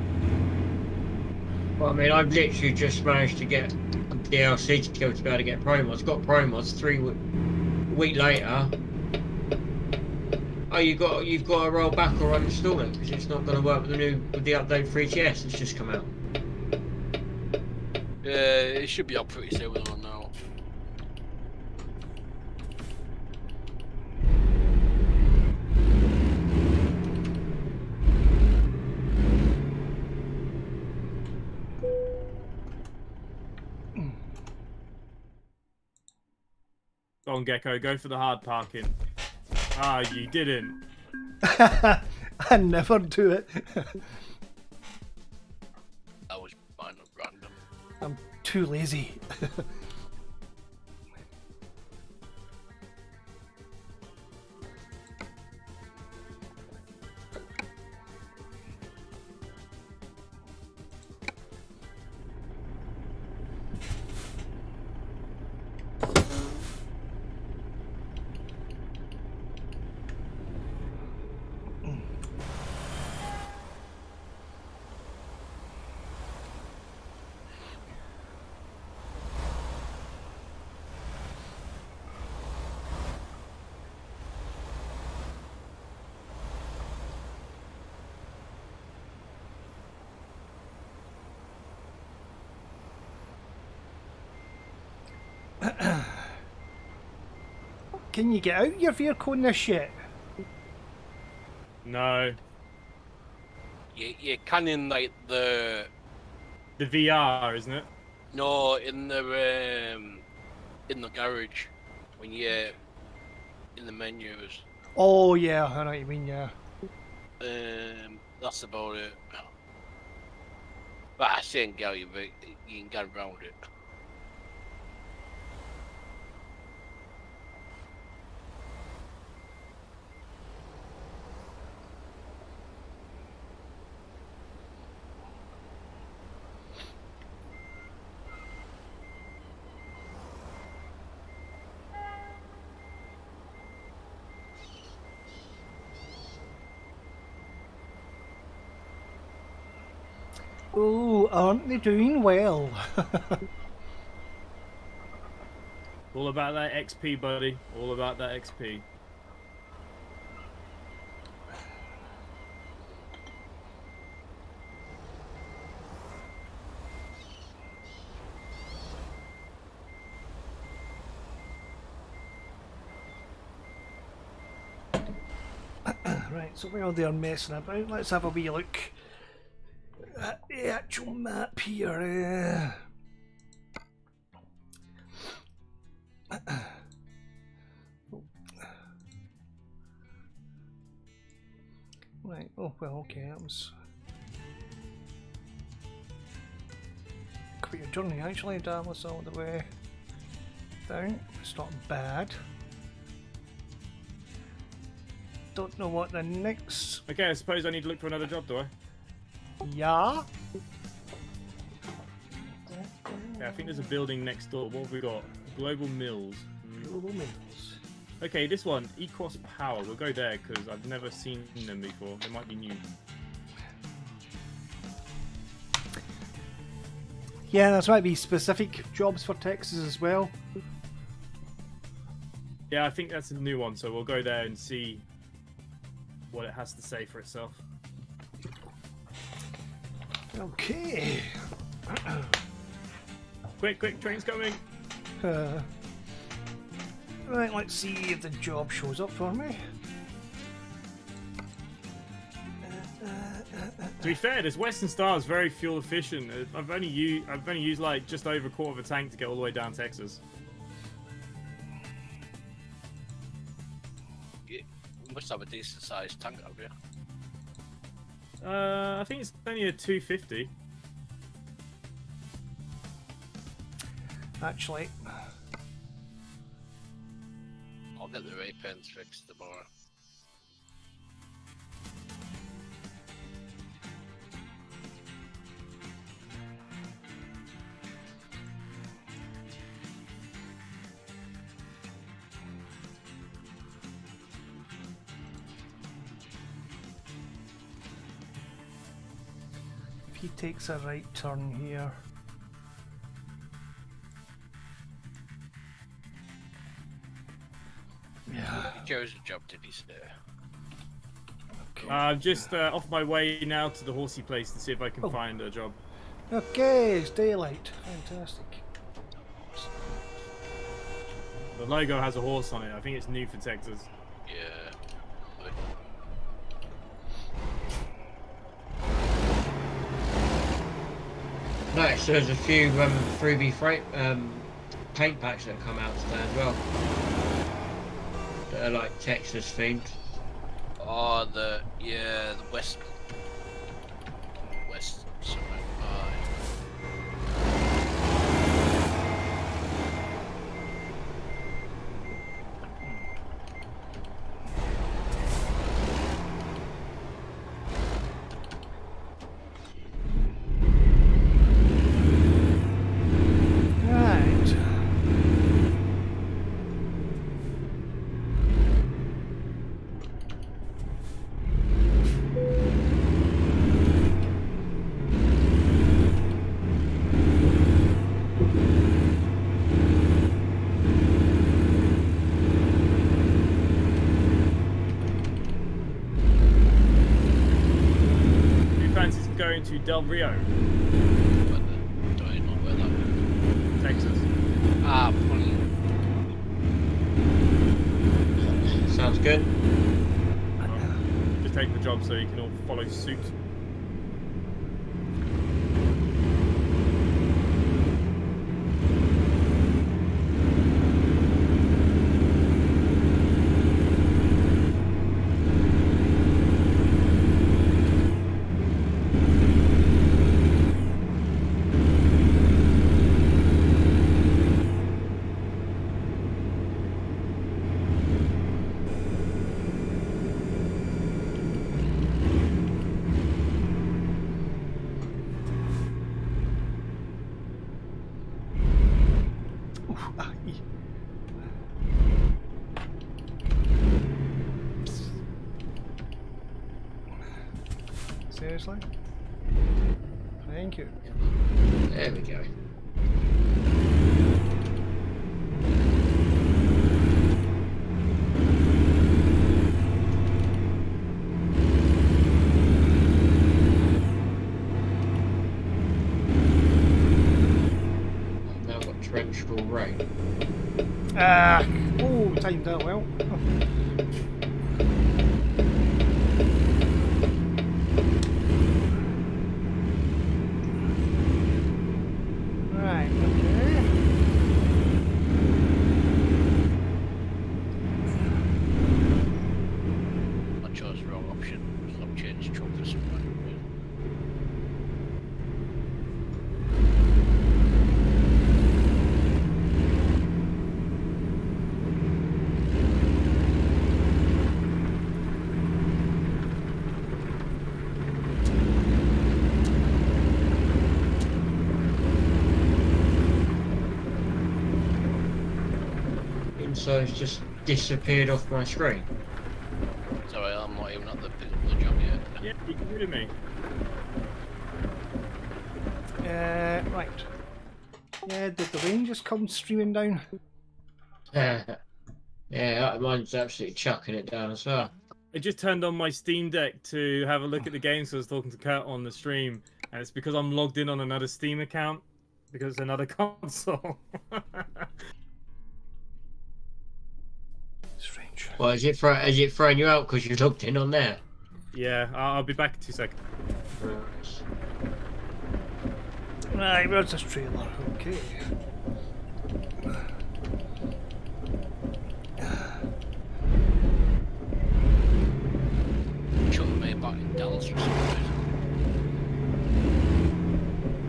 Well, I mean, I've literally just managed to get DLC to go to be able to get Pro Mods. Got Pro Mods 3 week later. Oh, you've got to roll back or uninstall it because it's not going to work with the update for ATS that's just come out. It should be up pretty soon now. Go on, Gecko, go for the hard parking. Ah, you didn't. I never do it. That was kind of random. I'm too lazy. Can you get out your vehicle in this shit? No. You can in like the VR, isn't it? no in the garage when you're in the menus. Oh yeah, I know what you mean, yeah. That's about it. But I say go you can get around it. Oh, aren't they doing well? All about that XP, buddy. All about that XP. Right, so while they're messing about, let's have a wee look at the actual map here. Right, oh well, okay, that was quite a journey actually. Dallas all the way down, it's not bad. Don't know what the next... Okay, I suppose I need to look for another job, do I? Yeah? Yeah, I think there's a building next door. What have we got? Global Mills. Global Mills. Okay, this one, Ecos Power. We'll go there because I've never seen them before. They might be new. Yeah, there might be specific jobs for Texas as well. Yeah, I think that's a new one, so we'll go there and see what it has to say for itself. Okay. Quick, train's coming! Right, let's see if the job shows up for me. To be fair, this Western Star is very fuel efficient. I've only used like just over a quarter of a tank to get all the way down Texas. You must have a decent sized tank, have you? I think it's only a 250. Actually, I'll get the ray pens fixed tomorrow. if he takes a right turn here. Yeah. Joe's a job did he say? Okay. I'm just off my way now to the horsey place to see if I can find a job. Okay, it's daylight. Fantastic. The logo has a horse on it. I think it's new for Texas. Yeah. Nice. There's a few freebie freight paint packs that come out today as well. That are like Texas themed. Oh, the West something. Right. Who fancies going to Del Rio, But don't even know where that Texas? Ah, funny. Sounds good. Just take the job so you can all follow suit. Seriously? Thank you. There we go. I've now got torrential rain. Oh, timed that well. Right, okay. I chose the wrong option. I've changed truck for some reason. So it's just disappeared off my screen. Sorry, I'm not even at the job yet. Yeah, you can hear me. Right. Yeah, did the rain just come streaming down? Yeah, mine's absolutely chucking it down as well. I just turned on my Steam Deck to have a look at the game, so I was talking to Kurt on the stream, and it's because I'm logged in on another Steam account, because it's another console. Strange. Well, is it throwing you out because you logged in on there? Yeah, I'll be back in 2 seconds. Right, where's this trailer? Okay. Shut me back in Dallas for some reason.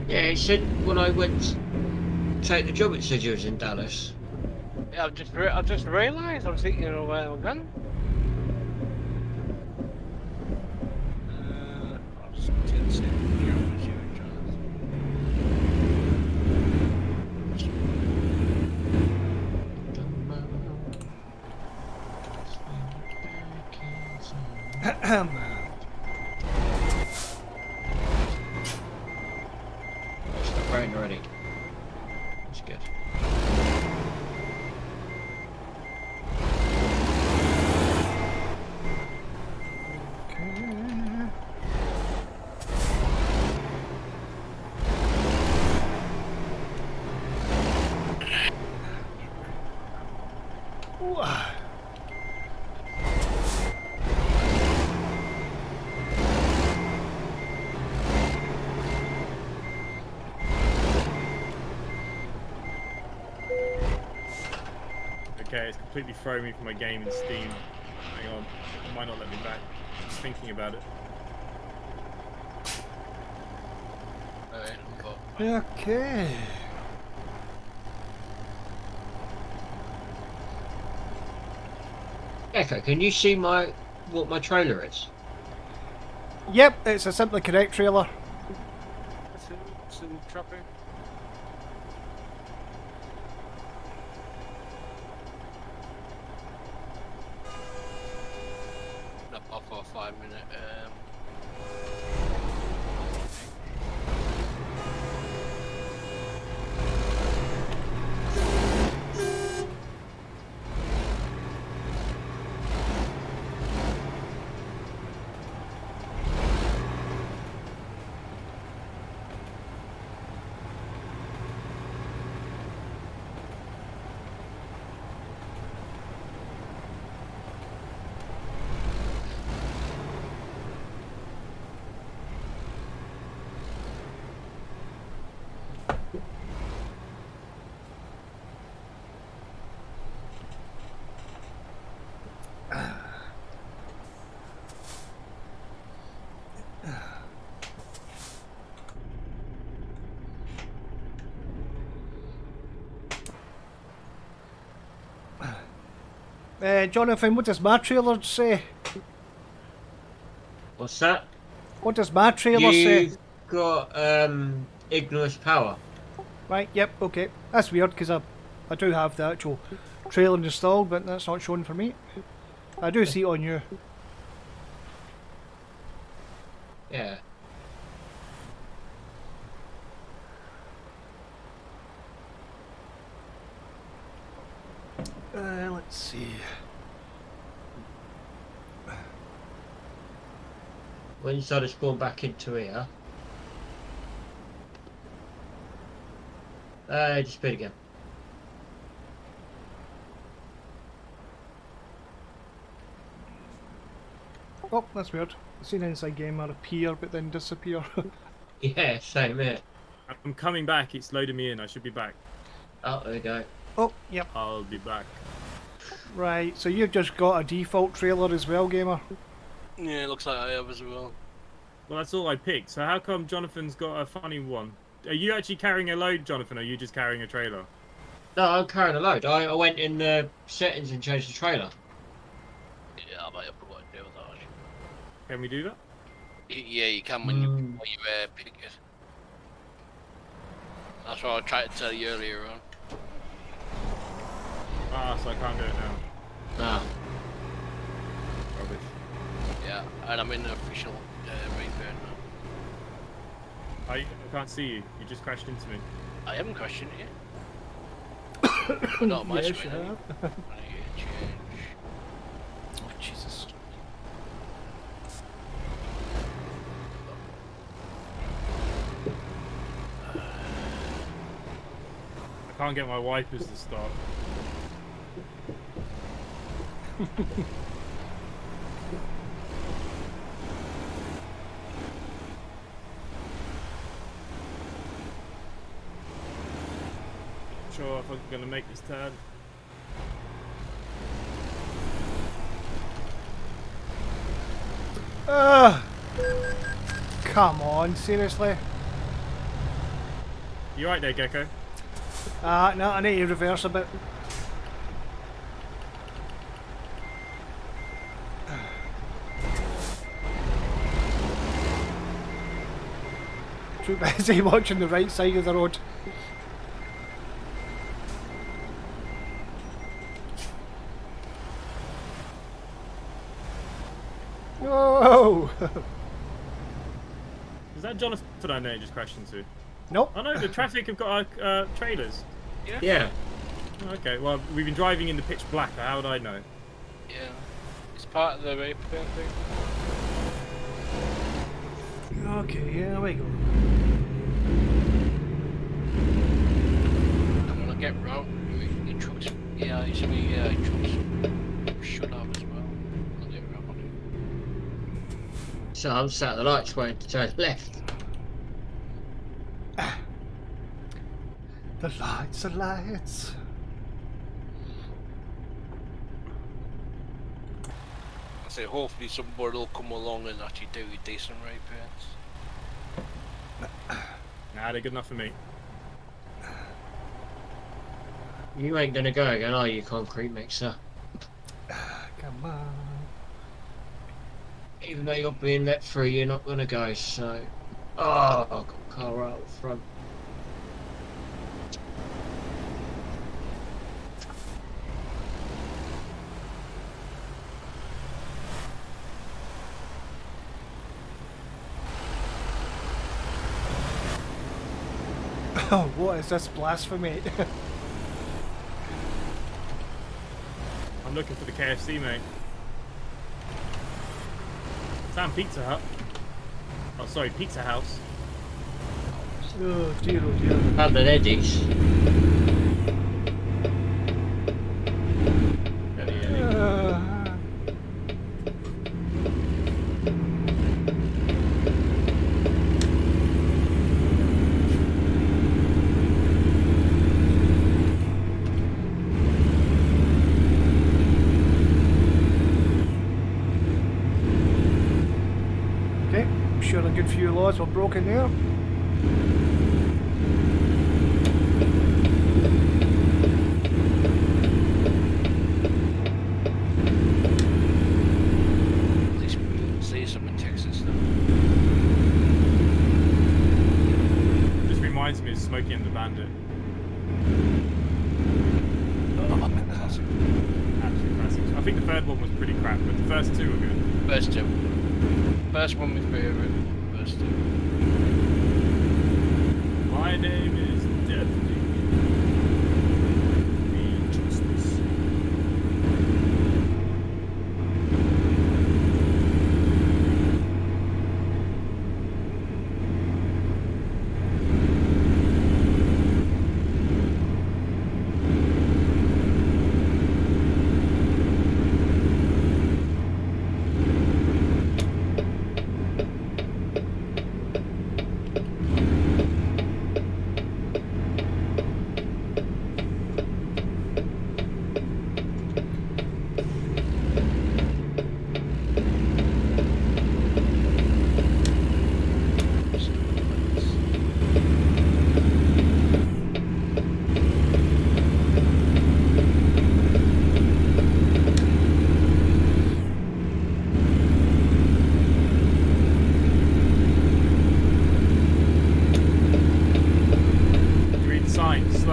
Yeah, it said when I went to take the job, it said you was in Dallas. Yeah, I've just realised I was thinking of where I'm going. I'll just take the same job as you and It's not raining already. That's good. Okay, it's completely thrown me from my game in Steam. Hang on, it might not let me back. I'm just thinking about it. Okay. Echo, can you see what my trailer is? Yep, it's a simply correct trailer. some traffic. Off for a 5 minute. Jonathan, what does my trailer say? What's that? What does my trailer say? You've got ignorance power. Right, yep, okay. That's weird because I do have the actual trailer installed, but that's not shown for me. I do see it on you. Yeah. let's see. When you start to spawn back into here. Disappeared again. Oh, that's weird. I've seen inside gamer appear but then disappear. Yeah, same here. I'm coming back. It's loading me in. I should be back. Oh, there we go. Oh, yep. I'll be back. Right, so you've just got a default trailer as well, gamer. Yeah, it looks like I have as well. Well, that's all I picked. So how come Jonathan's got a funny one? Are you actually carrying a load, Jonathan, or are you just carrying a trailer? No, I'm carrying a load. I went in the settings and changed the trailer. Yeah, I might have forgotten to do that. Can we do that? Yeah, you can when you pick it. That's what I tried to tell you earlier on. Ah, so I can't do it now. Ah. Rubbish. Yeah, and I'm in the official repair now. I can't see you. You just crashed into me. I haven't crashed into you. Not on my Yes, screen. you have. I need to change. Oh, Jesus. I can't get my wipers to start. Sure if I'm gonna make this turn. Come on, seriously? You right there, Gecko? No, I need to reverse a bit. Too busy watching the right side of the road. Whoa! Is that Jonathan I know you just crashed into? Nope. Oh no, the traffic have got our trailers. Yeah. Oh, okay, well, we've been driving in the pitch black. How would I know? Yeah, it's part of the repair thing. Okay, here we go. I'm gonna get round the trucks. Yeah, it's me. Yeah, trucks should have as well. I'll get round on it. So I'm sat at the lights waiting to turn left. The lights, the lights. I say hopefully somebody will come along and actually do decent repairs. Nah, they're good enough for me. You ain't gonna go again, are you, concrete mixer? Come on. Even though you're being let through, you're not gonna go, so... Oh, I've got a car right up front. Oh, what is this blasphemy? I'm looking for the KFC, mate. Sam Pizza Hut. Oh, sorry, Pizza House. Oh dear, oh dear. Had an Eddie's. Okay, I'm sure a good few laws were broken there. At least we see some in Texas though. Just reminds me of Smokey and the Bandit. Classic. Absolute classic. I think the third one was pretty crap, but the first two were good. First two. First one my favourite. First two. My name is Deadly. We justice.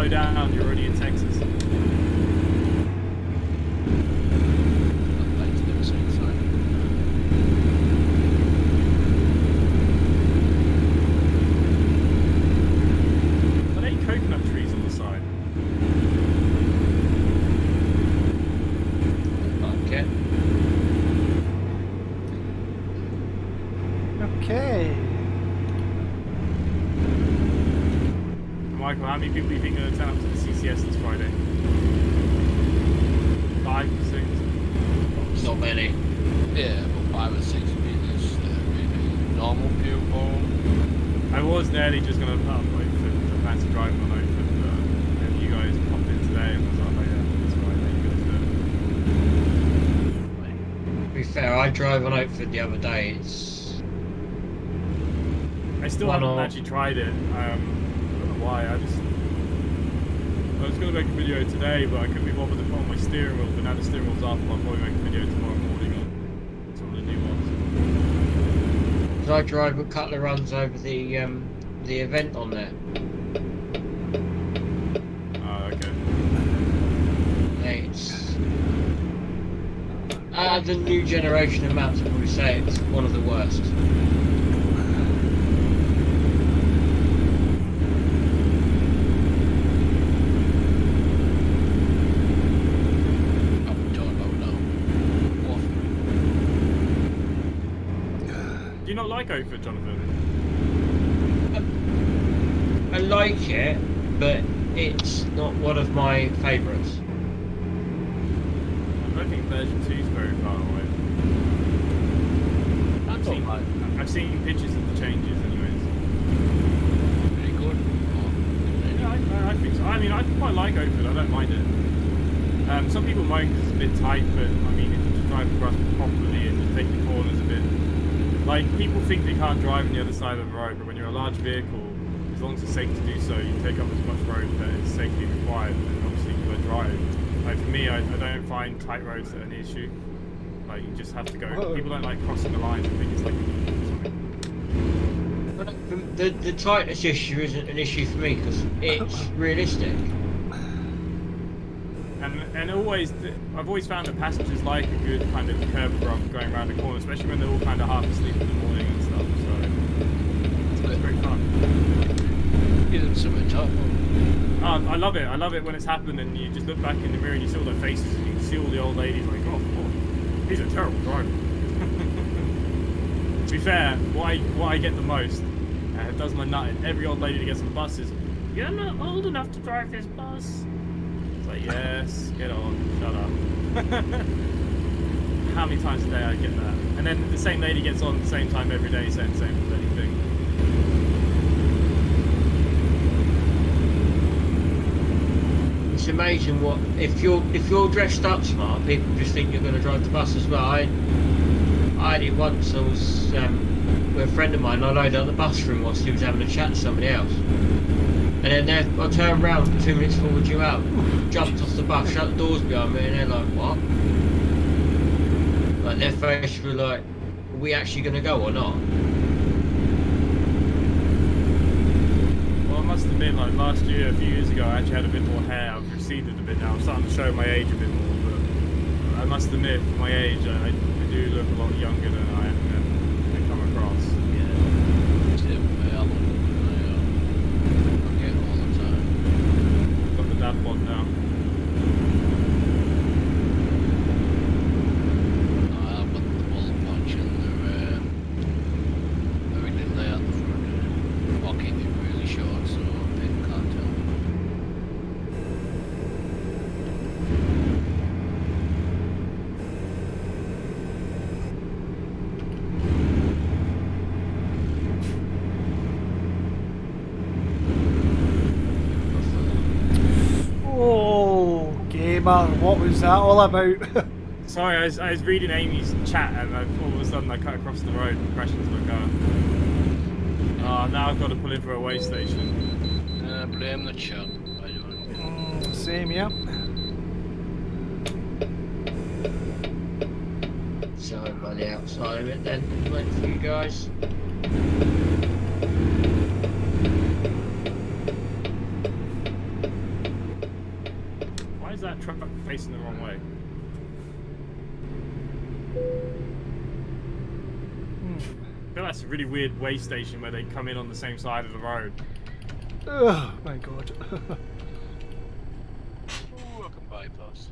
slow down, you're already in Texas. That's never seen sign. Are there any coconut trees on the side? Okay. Okay. Michael, how many people do you think are going to turn up to the CCS this Friday? 5, 6? Not many. Yeah, about 5 or 6 meters. Maybe normal people. I was nearly just going to put up Oakford, the fancy driving on Oakford, and you guys popped in today and was like, oh yeah, it's Friday, you guys do it. To be fair, I drove on Oakford the other day. It's I still haven't actually tried it. I don't know why. I was going to make a video today, but I couldn't be bothered to put on my steering wheel. But now the steering wheel's up, I'll probably make a video tomorrow morning on some of the new ones. I drove a couple of runs over the event on there. Oh, okay. It's out of the new generation of maps, I'd probably say it's one of the worst. Do you not like Oakford, Jonathan? I like it, but it's not one of my favourites. I don't think version 2 is very far away. I've seen pictures of the changes anyways. Pretty good. Yeah, I think so. I mean, I quite like Oakford, I don't mind it. Some people moan because it's a bit tight, but I mean, if you just drive across properly and just take the corners a bit. Like, people think they can't drive on the other side of the road, but when you're a large vehicle, as long as it's safe to do so, you take up as much road that is safely required, and obviously you've got to drive. Like, for me, I don't find tight roads an issue. Like, you just have to go. Whoa. People don't like crossing the line, I think it's like something. The tightness issue isn't an issue for me because it's realistic. And always, I've always found that passengers like a good kind of curb run going around the corner, especially when they're all kind of half asleep in the morning and stuff. So it's great fun. Give them something to talk about. I love it. I love it when it's happened and you just look back in the mirror and you see all their faces and you can see all the old ladies like, oh, he's a terrible driver. To be fair, what I get the most, it does my nut, and every old lady that gets on buses, you're not old enough to drive this bus. It's like, yes, get on, shut up. How many times a day I get that? And then the same lady gets on at the same time every day saying the same bloody thing. It's amazing what if you're dressed up smart, people just think you're going to drive the bus as well. I had it once. I was with a friend of mine. I loaded up the bus for him whilst he was having a chat to somebody else. And then I turned around 2 minutes before we due out, jumped off the bus, shut the doors behind me, and they're like, what? Like their faces were like, are we actually going to go or not? Well, I must admit, like last year, a few years ago, I actually had a bit more hair. I've receded a bit now. I'm starting to show my age a bit more, but I must admit, for my age, I do look a lot younger than I come across. Got the dad bod now. I've got the wall punch and they're very little there at the front. I'll keep it really short so people can't tell. Oh, gamer, what was that all about? Sorry, I was reading Amy's chat and all of a sudden I cut across the road and crashed into my car. Now I've got to pull in for a way station. Blame the chat. I don't. Same, yeah. So by the outside of it then, wait for you guys. facing the wrong way. I feel that's a really weird way station where they come in on the same side of the road. Oh my god. Ooh, I can bypass.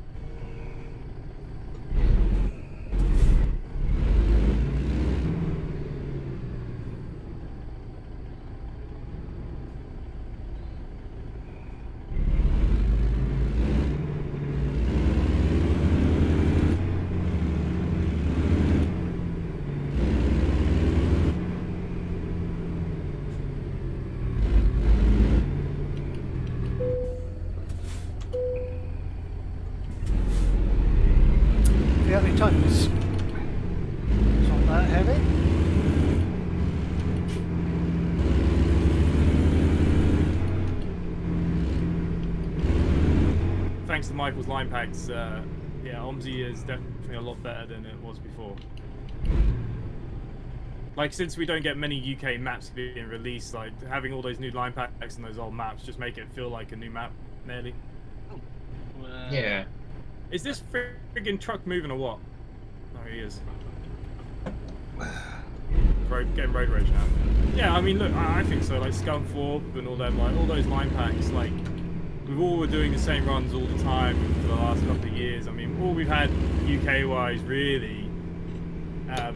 Tons. It's not that heavy. Thanks to Michael's line packs, yeah, OMSI is definitely a lot better than it was before. Like, since we don't get many UK maps being released, like, having all those new line packs and those old maps just make it feel like a new map, nearly. Yeah. Is this friggin' truck moving or what? Oh, he is. Getting road rage now. Yeah, I mean, look, I think so. Like Scunthorpe and all them, like all those line packs, like we've all were doing the same runs all the time for the last couple of years. I mean, all we've had UK-wise, really,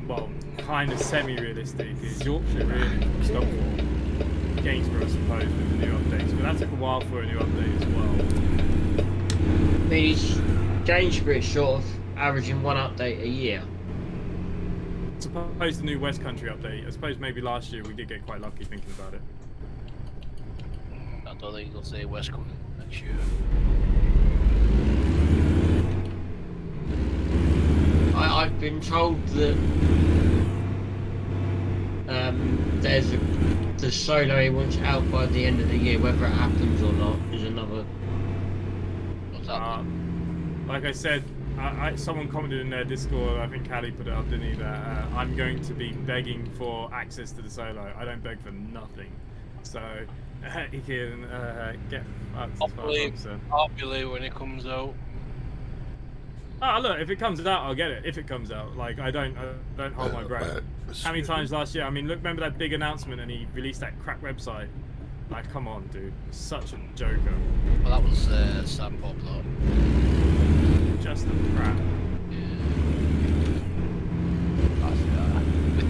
well, kind of semi-realistic is Yorkshire, really, Scunthorpe, Gainsborough, I suppose, with the new updates. But that took a while for a new update as well. I mean, Gainsborough is sort of averaging one update a year. I suppose the new West Country update. I suppose maybe last year we did get quite lucky thinking about it. I don't think they'll say West coming next year. I've been told that there's the solo he wants out by the end of the year. Whether it happens or not is another. What's that? Like I said, someone commented in their Discord, I think Callie put it up, didn't he, that I'm going to be begging for access to the solo. I don't beg for nothing. So, he can get fucked as far as I'm concerned. I'll believe when it comes out. Ah, look, if it comes out, I'll get it. If it comes out. Like, I don't hold my breath. How many times last year? I mean, look, remember that big announcement and he released that crap website? Like, come on, dude. Such a joker. Well, that was Sam Bob, though. Just a crap.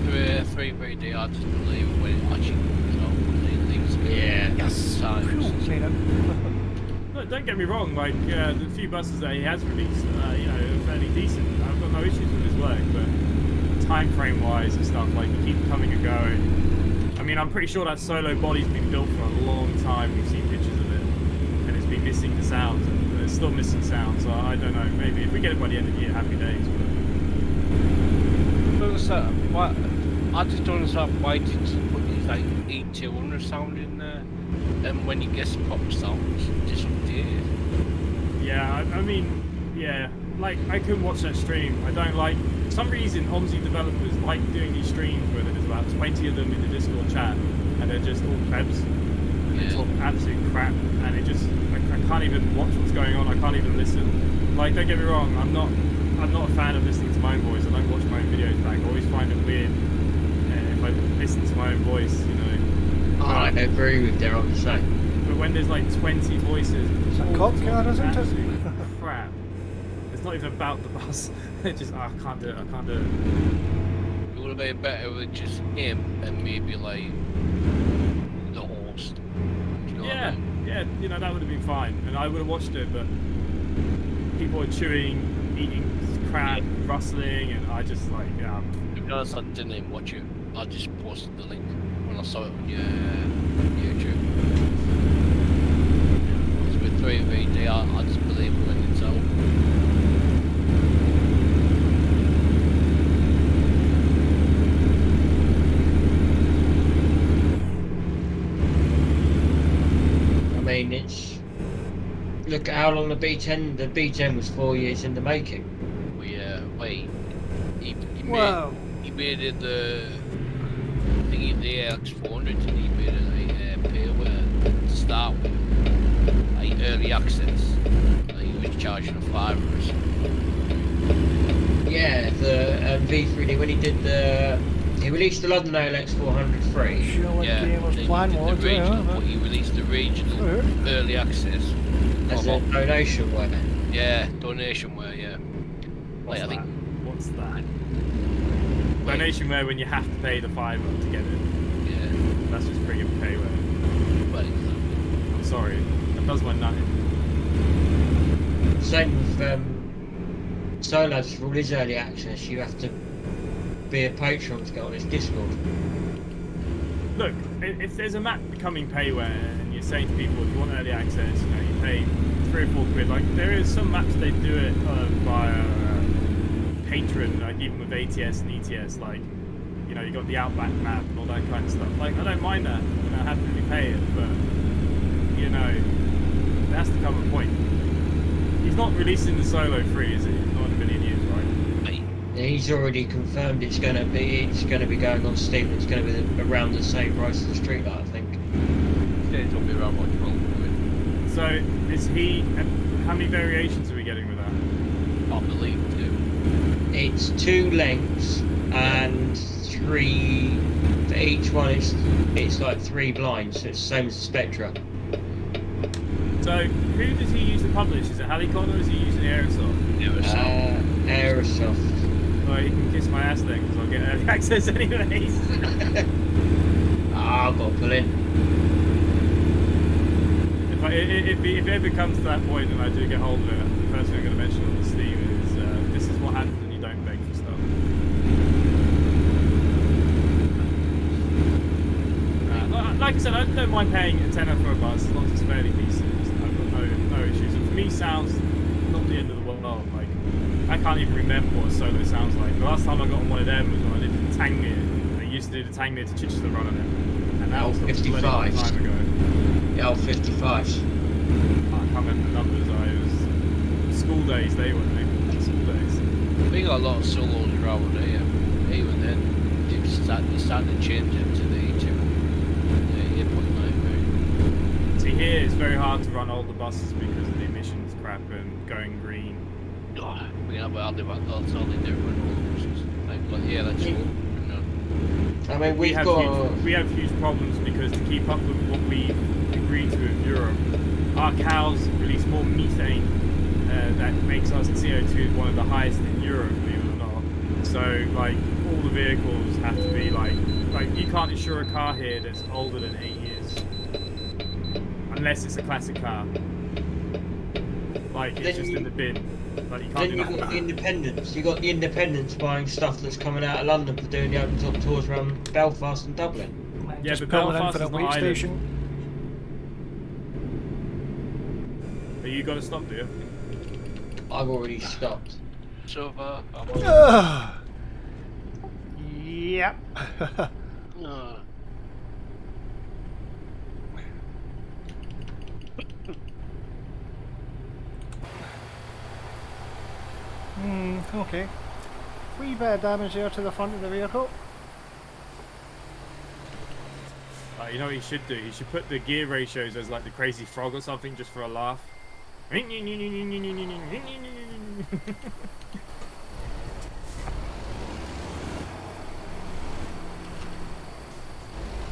With 3BD, I just believe when it actually comes out, completely. Yeah. Yes. Look, don't get me wrong, like, the few buses that he has released, you know, are fairly decent. I've got no issues with his work, but time frame wise and stuff, like, you keep coming and going. I mean, I'm pretty sure that solo body's been built for a long time. We've seen pictures of it, and it's been missing the sounds, and it's still missing sounds, so I don't know. Maybe if we get it by the end of the year, happy days. But I just don't understand why did you put these like E200 sound in there, and when you get pop sounds, just updated. Yeah, I mean, yeah, like, I couldn't watch that stream. I don't like, for some reason, OMSI developers like doing these streams where there's about 20 of them in the Discord chat, and they're just all plebs, and they talk absolute crap, and it just, I can't even watch what's going on, I can't even listen. Like, don't get me wrong, I'm not a fan of listening to my own voice. I don't watch my own videos back. I always find it weird if I listen to my own voice, you know. I agree with their on the same. But when there's like 20 voices, It's a cop car, isn't it? crap. It's not even about the bus. It's just, I can't do it. It would have been better with just him and maybe like the host. Do you know what I mean? Yeah, you know, that would have been fine, and I would have watched it. But people are chewing, eating crap, rustling, and I just like, yeah. To be honest, I didn't even watch it. I just posted the link when I saw it on your YouTube. Because with 3VD, I just believe it when it's out. I mean, it's look at how long the B10 was 4 years in the making. Wait, Wow. he made it the thingy, the AX400, and he made it like payware to start with, like early access. Like, was charging a fiver or something. Yeah, the V3D when he did he released the London ALX 400 free. Sure what Yeah, Gamer's they plan did was, the regional, yeah. but he released the regional early access. As a donation way. Yeah, donation ware, yeah. What's Wait, I think. What's that? Donation where when you have to pay the fiver to get it. Yeah. That's just friggin' payware. Well, exactly. I'm sorry. That does my nut in. Same with Solabs for all his early access. You have to be a patron to get on his Discord. Look, if there's a map becoming payware and you're saying to people, if you want early access, you know, you pay 3 or 4 quid. Like there is some maps they do it via patron, like even with ATS and ETS. Like, you know, you got the Outback map and all that kind of stuff. Like I don't mind that. You know, happily pay it, but you know, there has to come a point. He's not releasing the solo free, is he? Not in a million years, right? He's already confirmed it's going to be going on Steam. It's going to be around the same price as the Streetlight, I think. Yeah, it's gonna be around like 12 quid. So is he? How many variations are we getting with that? I believe too. It's 2 lengths and 3 for each one. It's like 3 blinds, so it's the same as the Spectra. So who does he use to publish? Is it Halicon or is he using Aerosoft? Aerosoft. Well, he can kiss my ass then, because I'll get early access anyways. I've got to pull in. If it ever comes to that point and I do get hold of it, the first thing I'm going to mention on the Steam is this is what happens when you don't beg for stuff. Like I said, I don't mind paying a tenner for a bus as long as it's fairly decent. I've got no issues. And for me, sounds not the end of the world. Like, I can't even remember what a solo sounds like. The last time I got on one of them was when I did the Tangmere. They used to do the Tangmere to Chichester run on it. And that was a bloody long time ago. The old 55s. I can't remember the numbers. School days, they were, school days. We got a lot of solos around here. Even then, they're starting to change it to the 8.9. See, here it's very hard to run older buses because of the emissions crap and going green. Oh, we have hardly about that's all they do with all the buses. Like, but yeah, that's all. I mean, we have huge problems because to keep up with what we agreed to with Europe, our cows release more methane that makes us CO2 one of the highest in Europe, believe it or not. So, like, all the vehicles have to be like you can't insure a car here that's older than 8 years. Unless it's a classic car. Like, it's just in the bin. Like, you can't then you've got the independents. You've got the independents buying stuff that's coming out of London for doing the open top tours around Belfast and Dublin. Yeah, Just but pulling in Belfast for is a not wait Ireland. station. But you got to stop, do you? I've already stopped. So far, I'm Yep. Okay. Wee bit of damage there to the front of the vehicle. You know what he should do? He should put the gear ratios as like the crazy frog or something just for a laugh.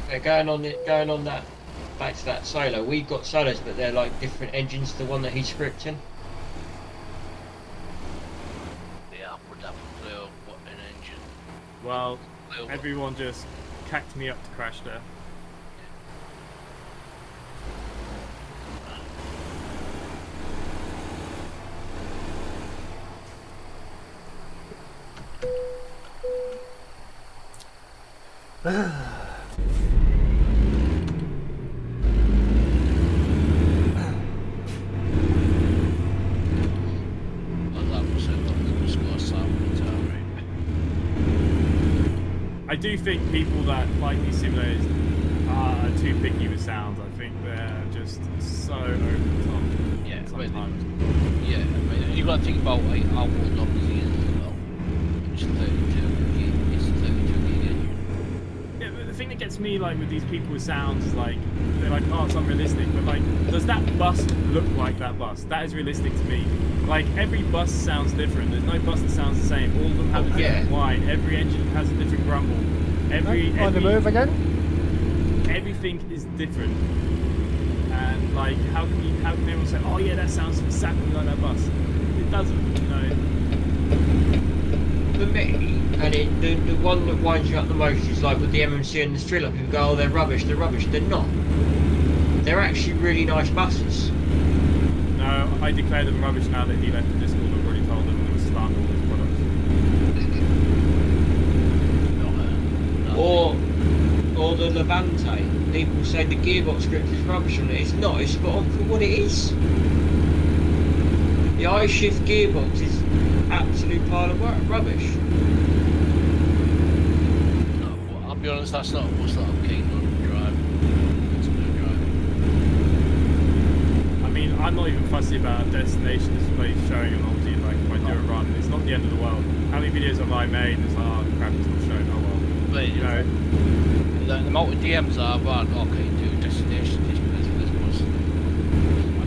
Yeah, going on that back to that solo. We've got solos, but they're like different engines to the one that he's scripting. yeah, I would have to play what an engine. Well, everyone just cacked me up to crash there. I do think people that like these simulators are too picky with sounds. I think they're just so over the top. Yeah, sometimes. Yeah, I mean, you got to think about like how old numbers he is as well. It's 32 gig engine. Yeah, but the thing that gets gets me like with these people with sounds is like they're like, oh, it's unrealistic, but like, does that bus look like that bus? That is realistic to me. Like every bus sounds different. There's no bus that sounds the same. All of them have a different whine. Every engine has a different grumble. On the move again. Everything is different. And like, how can everyone say, oh yeah, that sounds exactly like that bus? It doesn't, you know. For me, and the one that winds you up the most is like with the MMC and the Strilla. People go, oh, they're rubbish. They're not. They're actually really nice buses. No, I declare them rubbish now that he left the Discord. I've already told him to start all his products. Or the Levante. People say the gearbox script is rubbish on it. It's not. It's spot on for what it is. The I-shift gearbox is absolute pile of rubbish. No, I'll be honest, that's not a bus that I'm keen on driving. I mean, I'm not even fussy about a destination display showing an Aussie like if I do a run. It's not the end of the world. How many videos have I made? It's like, oh crap, it's not showing. Oh well. But You know. the amount of DMs I've had, okay, do destination displays for this bus. I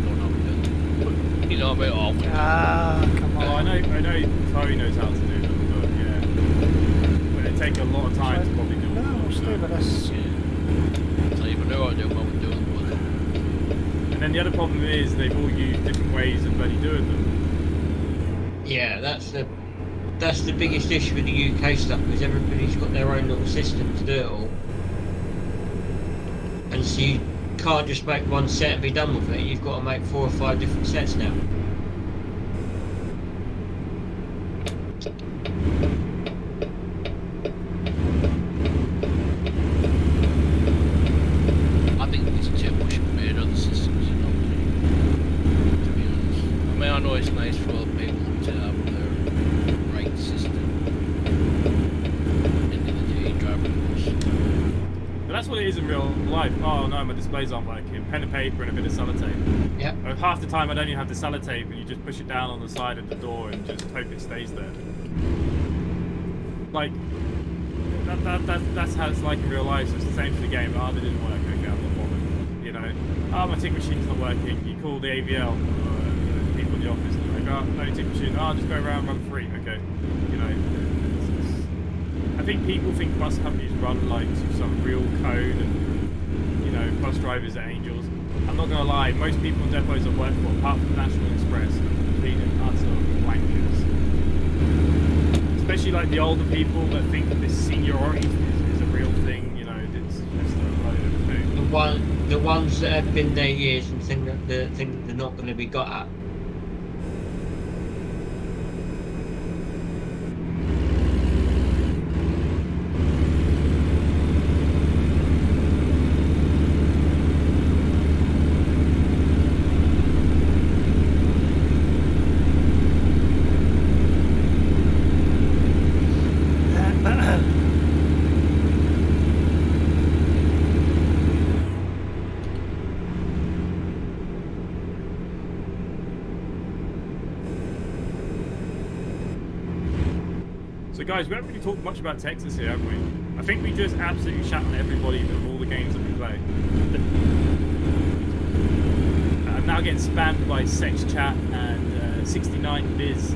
don't know what to do. You know what I mean? Come Oh, I on. know Chloe knows how to do them, but yeah. But it'd take a lot of time to probably do all No, of we'll stay them. with this. Yeah. So if I knew what to do, I would do it. And then the other problem is they've all used different ways of bloody doing them. Yeah, that's the biggest issue with the UK stuff, because everybody's got their own little system to do it all. And so you can't just make one set and be done with it. You've got to make 4 or 5 different sets now. I think it's too much made other systems, you know, to be honest. I mean, I know it's nice for other people to have their right system. End of the day, driving a bus. But that's what it is in real life. Oh no, my displays aren't working. Pen and paper and a bit of sellotape. Yeah. Half the time I don't even have the sellotape and you just push it down on the side of the door and just hope it stays there. Like, that's how it's like in real life, so it's the same for the game. Oh, they didn't work, okay, I'm not bothered. You know, oh, my tick machine's not working. You call the AVL, the people in the office, and you're like, oh, no tick machine, oh, just go around, run free, okay. You know, I think people think bus companies run like to some real code and, you know, bus drivers are angels. I'm not gonna lie, most people in depots I've worked for, apart from National Express, are complete and utter wankers. Especially like the older people that think that this seniority is a real thing, you know, it's just a load of food. The ones that have been there years and think that they're not going to be got at. So guys, we haven't really talked much about Texas here, have we? I think we just absolutely shat on everybody with all the games that we play. I'm now getting spammed by Sex Chat and 69biz.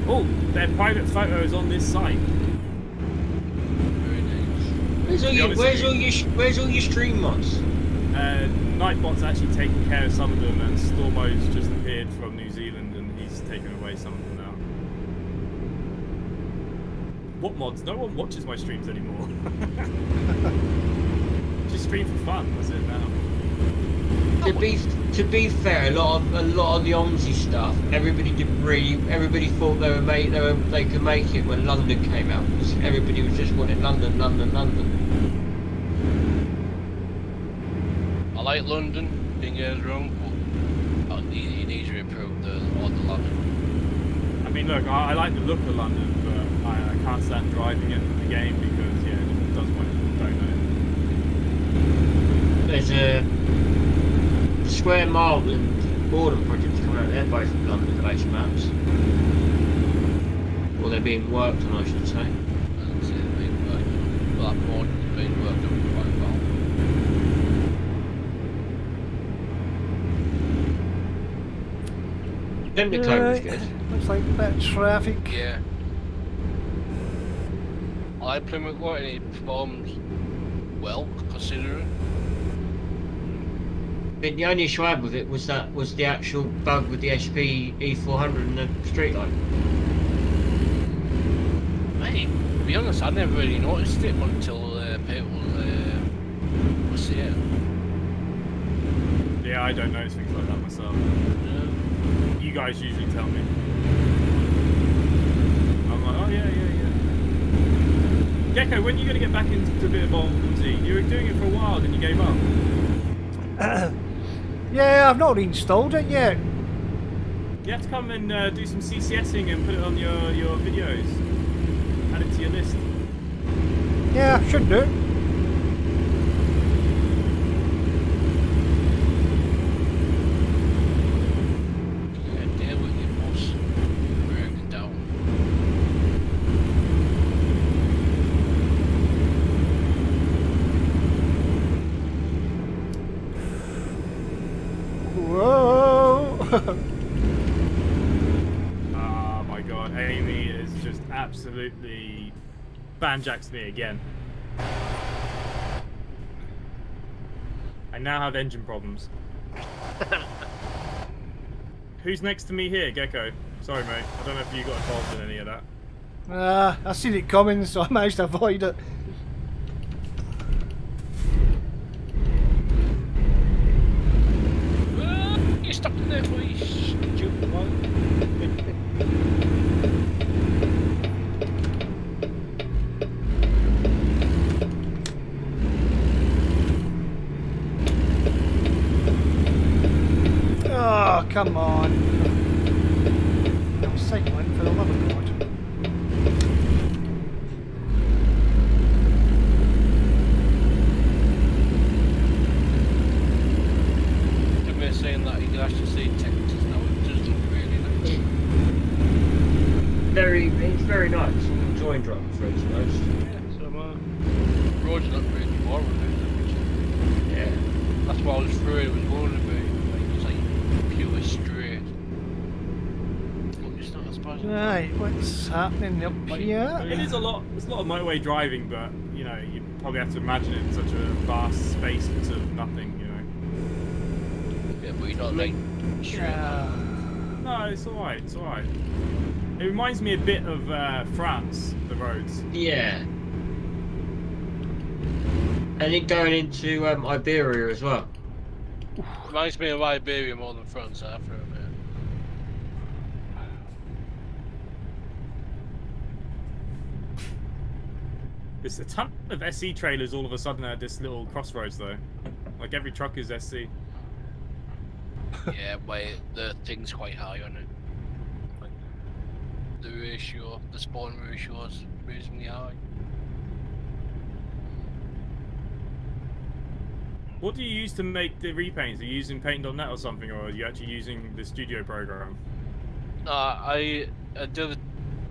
Oh, their private photos on this site. Very nice. Where's all your stream mods? Nightbot's actually taken care of some of them, and Stormo's just appeared from New Zealand and he's taken away some of them now. What mods? No one watches my streams anymore. Just stream for fun, that's it now. To be fair, a lot of the OMSI stuff, everybody thought they could make it when London came out, because everybody was just wanting London. I like London, being wrong, but he needs to improve the London. I mean, look, I like the look of London, but I can't stand driving it in the game because, yeah, it does what you don't know. There's a Square Mile and Borden projects coming out. They're both London-based maps. Or they're being worked on, I should say. I don't see it being right. that modding's been worked on quite well. Then the code was Right, good. looks like a bit of traffic. Yeah. I like Plymouth Rock and it performs well, considering. I think the only issue I had with it was the actual bug with the HP E400 and the street light. Mate, to be honest, I never really noticed it until people was here. Yeah, I don't notice things like that myself. Yeah. You guys usually tell me. I'm like, oh yeah. Gecko, when are you going to get back into a bit of Volzy? You were doing it for a while, then you gave up. Yeah, I've not reinstalled it yet. You have to come and do some CCSing and put it on your videos. Add it to your list. Yeah, should do. Yeah, deal with your boss. Breaking down. Whoa! Oh my god, Amy is just absolutely banjacks me again. I now have engine problems. Who's next to me here, Gecko? Sorry mate, I don't know if you got involved in any of that. I seen it coming, so I managed to avoid it. You're stuck in there, please. Stupid one. Oh, come on. I'm cycling for the love of God. They're saying that you can actually see Texas now. It does look really nice. It's very nice. I'm enjoying driving through, to be honest. Yeah, so roads not really boring. Yeah. That's why I was through it. Was going to be like it's like pure straight. But it's not as bad. Right, what's happening up here? It is a lot. It's a lot of motorway driving, but you know, you probably have to imagine it in such a vast space into nothing. You know. Yeah, but you're not like straight. Yeah. No, it's all right. It's all right. It reminds me a bit of France, the roads. Yeah. And then going into Iberia as well. Reminds me of Iberia more than France after a bit. There's a ton of SC trailers all of a sudden at this little crossroads, though. Like every truck is SC. Yeah, but the thing's quite high on it. Like, the ratio, the spawn ratio is reasonably high. What do you use to make the repaints? Are you using Paint.net or something, or are you actually using the studio program? I did.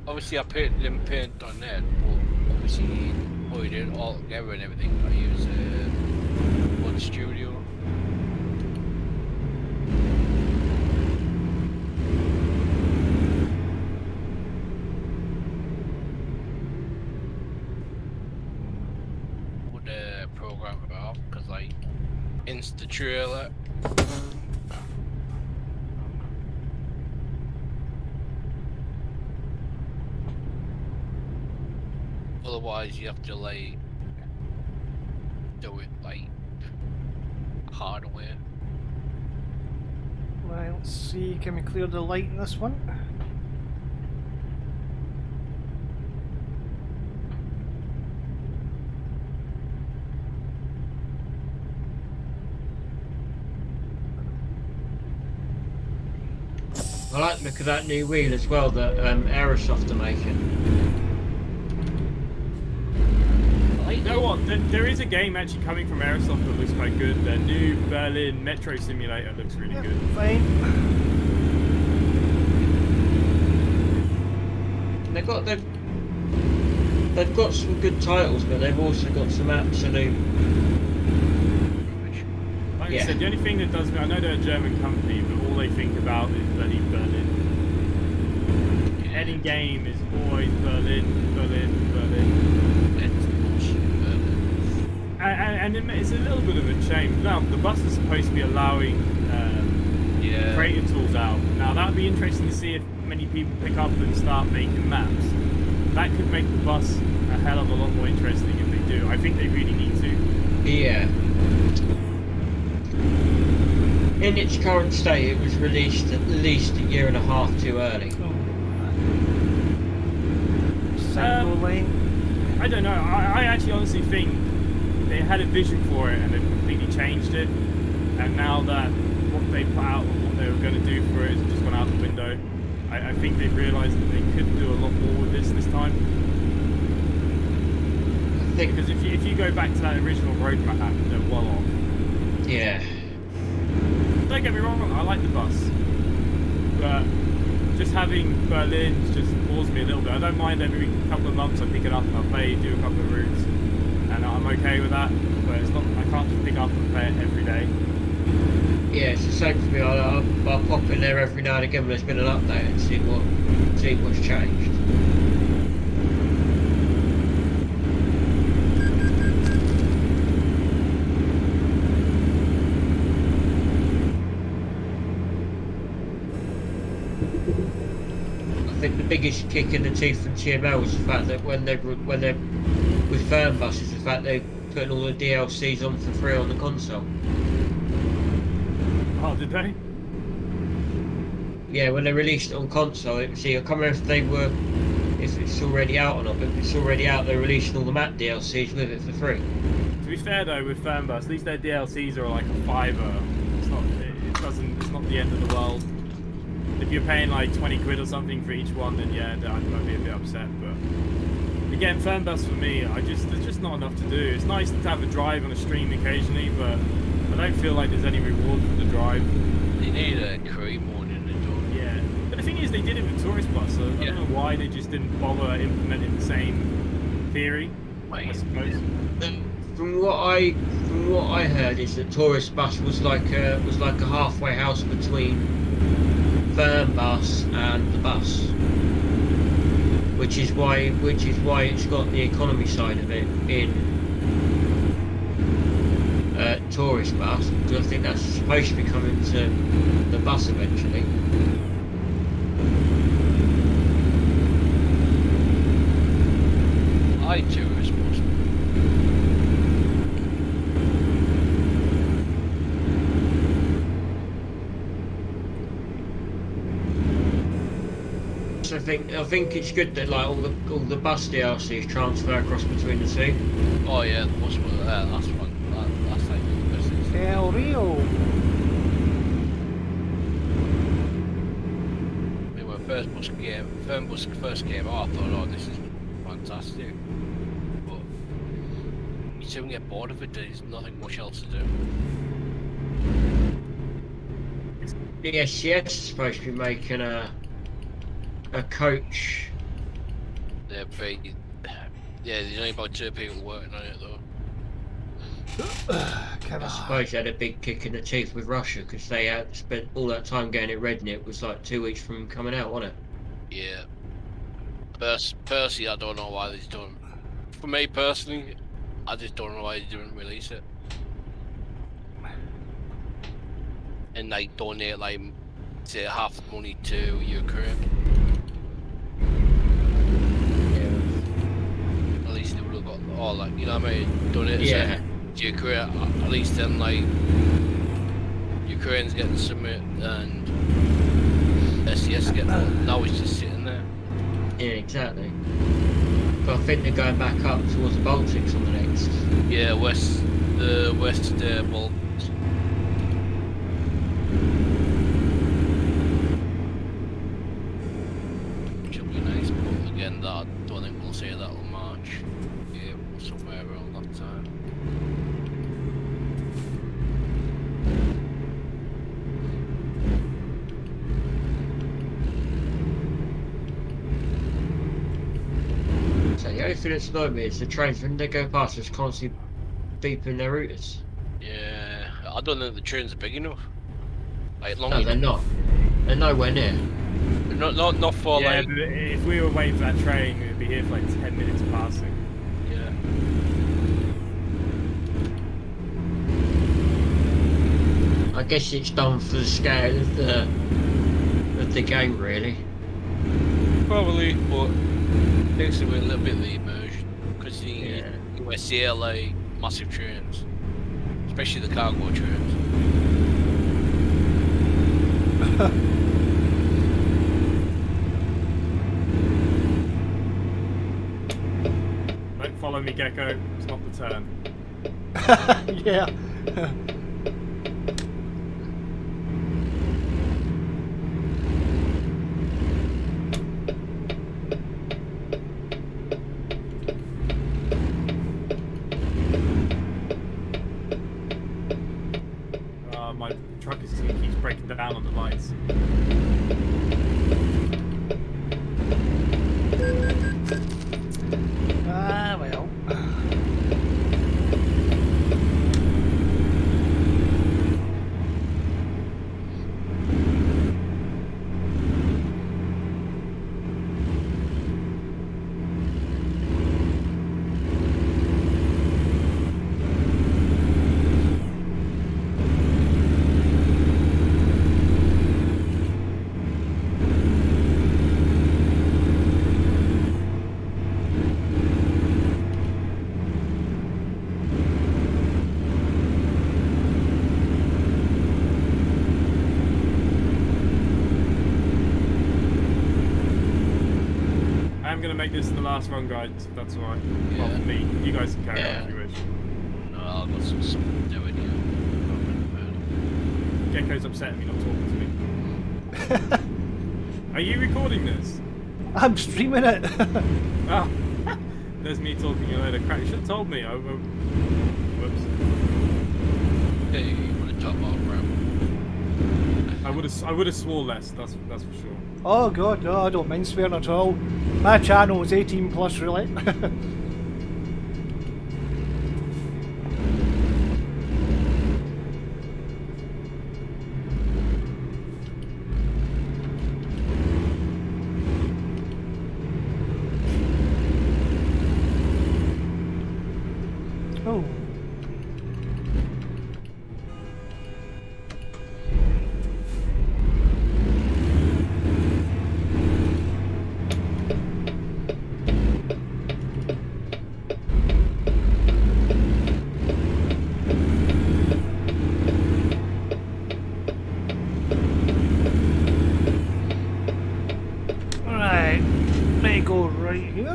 Obviously, I painted in Paint.net, but obviously put it in all together and everything. I use One Studio. Would program it off because I Insta trailer. Otherwise, you have to like do it like hardware. Right, let's see, can we clear the light in this one? I like the look of that new wheel as well that Aerosoft are making. You know what? There is a game actually coming from Aerosoft that looks quite good. Their new Berlin Metro Simulator looks really good. Fine. They've got they've got some good titles, but they've also got some absolute. Like I Yeah. said, the only thing that does me, I know they're a German company, but all they think about is bloody Berlin. Any game is always Berlin. It's bullshit, but And it's a little bit of a shame. Now, the bus is supposed to be allowing yeah. creative tools out. Now, that would be interesting to see if many people pick up and start making maps. That could make the bus a hell of a lot more interesting if they do. I think they really need to. Yeah. In its current state, it was released at least a year and a half too early. Single lane. I don't know. I actually honestly think they had a vision for it and they've completely changed it. And now that what they put out and what they were going to do for it has just gone out the window, I think they've realised that they could do a lot more with this time. I think. Because if you go back to that original roadmap, they're well off. Yeah. Don't get me wrong, I like the bus, but just having Berlin just bores me a little bit. I don't mind every couple of months I pick it up and I play, do a couple of routes, and I'm okay with that. But it's not, I can't just pick up and play it every day. Yeah, it's the same for me. I'll pop in there every now and again when there's been an update and see what's changed. I think the biggest kick in the teeth from TML was the fact that when they're with Fernbus is the fact they're putting all the DLCs on for free on the console. Oh, did they? Yeah, when they released it on console, I can't remember if it's already out or not, but if it's already out, they're releasing all the map DLCs with it for free. To be fair though, with Fernbus, at least their DLCs are like a $5. It's not the end of the world. If you're paying like 20 quid or something for each one, then yeah, I'd be a bit upset. But again, Fernbus for me, there's just not enough to do. It's nice to have a drive on a stream occasionally, but I don't feel like there's any reward for the drive. They need a crew more than they do. Yeah, but the thing is, they did it with Tourist Bus, so I don't know why they just didn't bother implementing the same theory. I suppose. From what I heard is that Tourist Bus was like a halfway house between Fernbus and the bus, which is why it's got the economy side of it in Tourist Bus, because I think that's supposed to be coming to the bus eventually. I Tourist Bus. So I think it's good that like all the bus DLCs transfer across between the two. Oh yeah, the bus was last one. Last time the buses. El Rio. I mean, when Fernbus first came out, I thought, oh, this is fantastic. But you soon get bored of it. There's nothing much else to do. The SCS is supposed to be making a coach. They're pretty. Yeah, there's only about 2 people working on it though. I suppose they had a big kick in the teeth with Russia because they had spent all that time getting it ready and it was like 2 weeks from coming out, wasn't it? Yeah. Personally, I don't know why they don't. For me personally, I just don't know why they didn't release it. And like donate like say half the money to Ukraine. Yeah. At least they would have got all like, you know what I mean? Donate Yeah. to Ukraine. At least then like Ukraine's getting some and SES getting all. Now it's just sitting there. Yeah, exactly. But I think they're going back up towards the Baltics on the next. Yeah, the West Balkans. Which will be nice, but again, that I don't think we'll see that till March. Yeah, somewhere around that time. So the only thing that's annoying me is the trains when they go past just constantly beeping their routers. Yeah, I don't think the trains are big enough. Like long No, they're enough. not. They're nowhere near. Not for Yeah, like. but if we were waiting for that train, we'd be here for like 10 minutes passing. Yeah. I guess it's done for the scale of the game, really. Probably, but takes away a little bit of the immersion because you see like massive trains, especially the cargo trains. Don't follow me, Gecko. It's not the turn. Yeah. My truck keeps breaking down on the lights. Ah, well. I'm gonna make this the last run, guys, if that's alright. Yeah. Well, for me. You guys can carry on if you wish. No, I've got something to do with you. Gecko's upset at me not talking to me. Are you recording this? I'm streaming it. Ah, there's me talking a load of crap. You should have told me. Whoops. Hey, you want to talk about RAM? I would have swore less. That's for sure. Oh god, no, I don't mind swearing at all. My channel is 18 plus, really. Oh. Right, may go right here.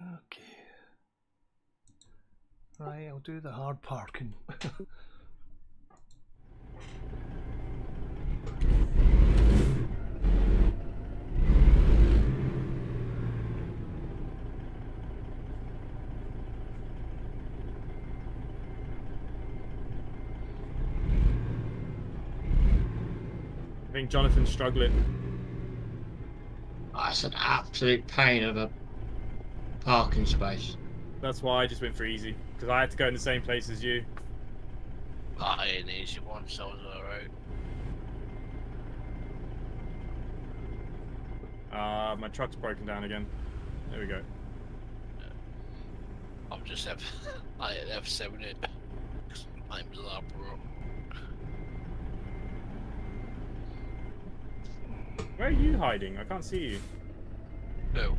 Okay. Right, I'll do the hard parking. I think Jonathan's struggling. Oh, it's an absolute pain of a parking space. That's why I just went for easy, because I had to go in the same place as you. I ain't an easy one, so it's alright. My truck's broken down again. There we go. I'll just have F7 it. I'm the bro. Where are you hiding? I can't see you. No.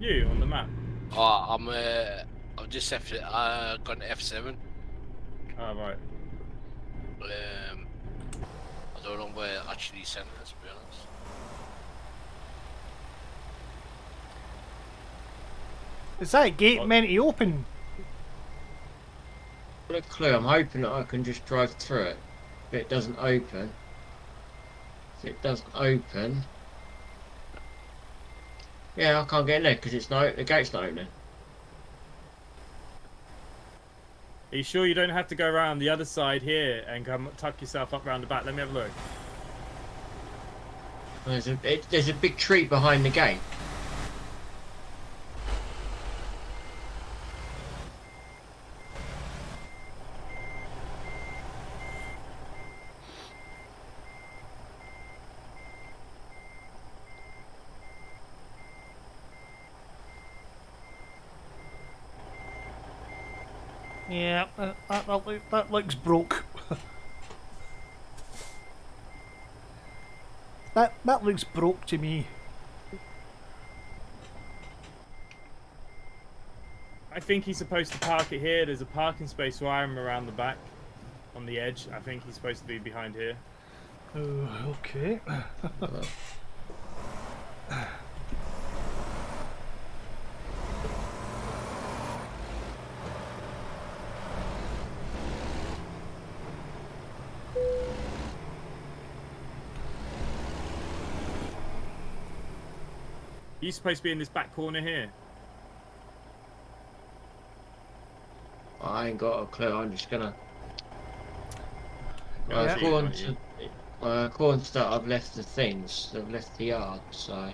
You on the map. Oh, I've just got an F7. Oh right. I don't know where it actually sent it, to be honest. Is that gate What? meant to open? Not a clue. I'm hoping that I can just drive through it, but it doesn't open. If it doesn't open, Yeah, I can't get in there because the gate's not opening. Are you sure you don't have to go around the other side here and come tuck yourself up round the back? Let me have a look. There's a big tree behind the gate. Yeah, that looks broke. that looks broke to me. I think he's supposed to park it here. There's a parking space where I am around the back, on the edge. I think he's supposed to be behind here. Oh, okay. He's supposed to be in this back corner here. I ain't got a clue. I'm just gonna. Yeah. According to that, I've left the things. I've left the yard. So.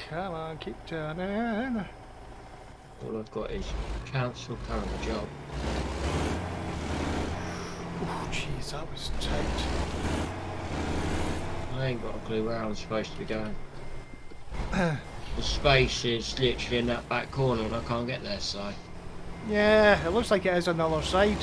Come on, keep turning. All I've got is cancel current job. Oh, jeez, that was tight. I ain't got a clue where I'm supposed to be going. The space is literally in that back corner and I can't get there, so... Yeah, it looks like it is on the other side.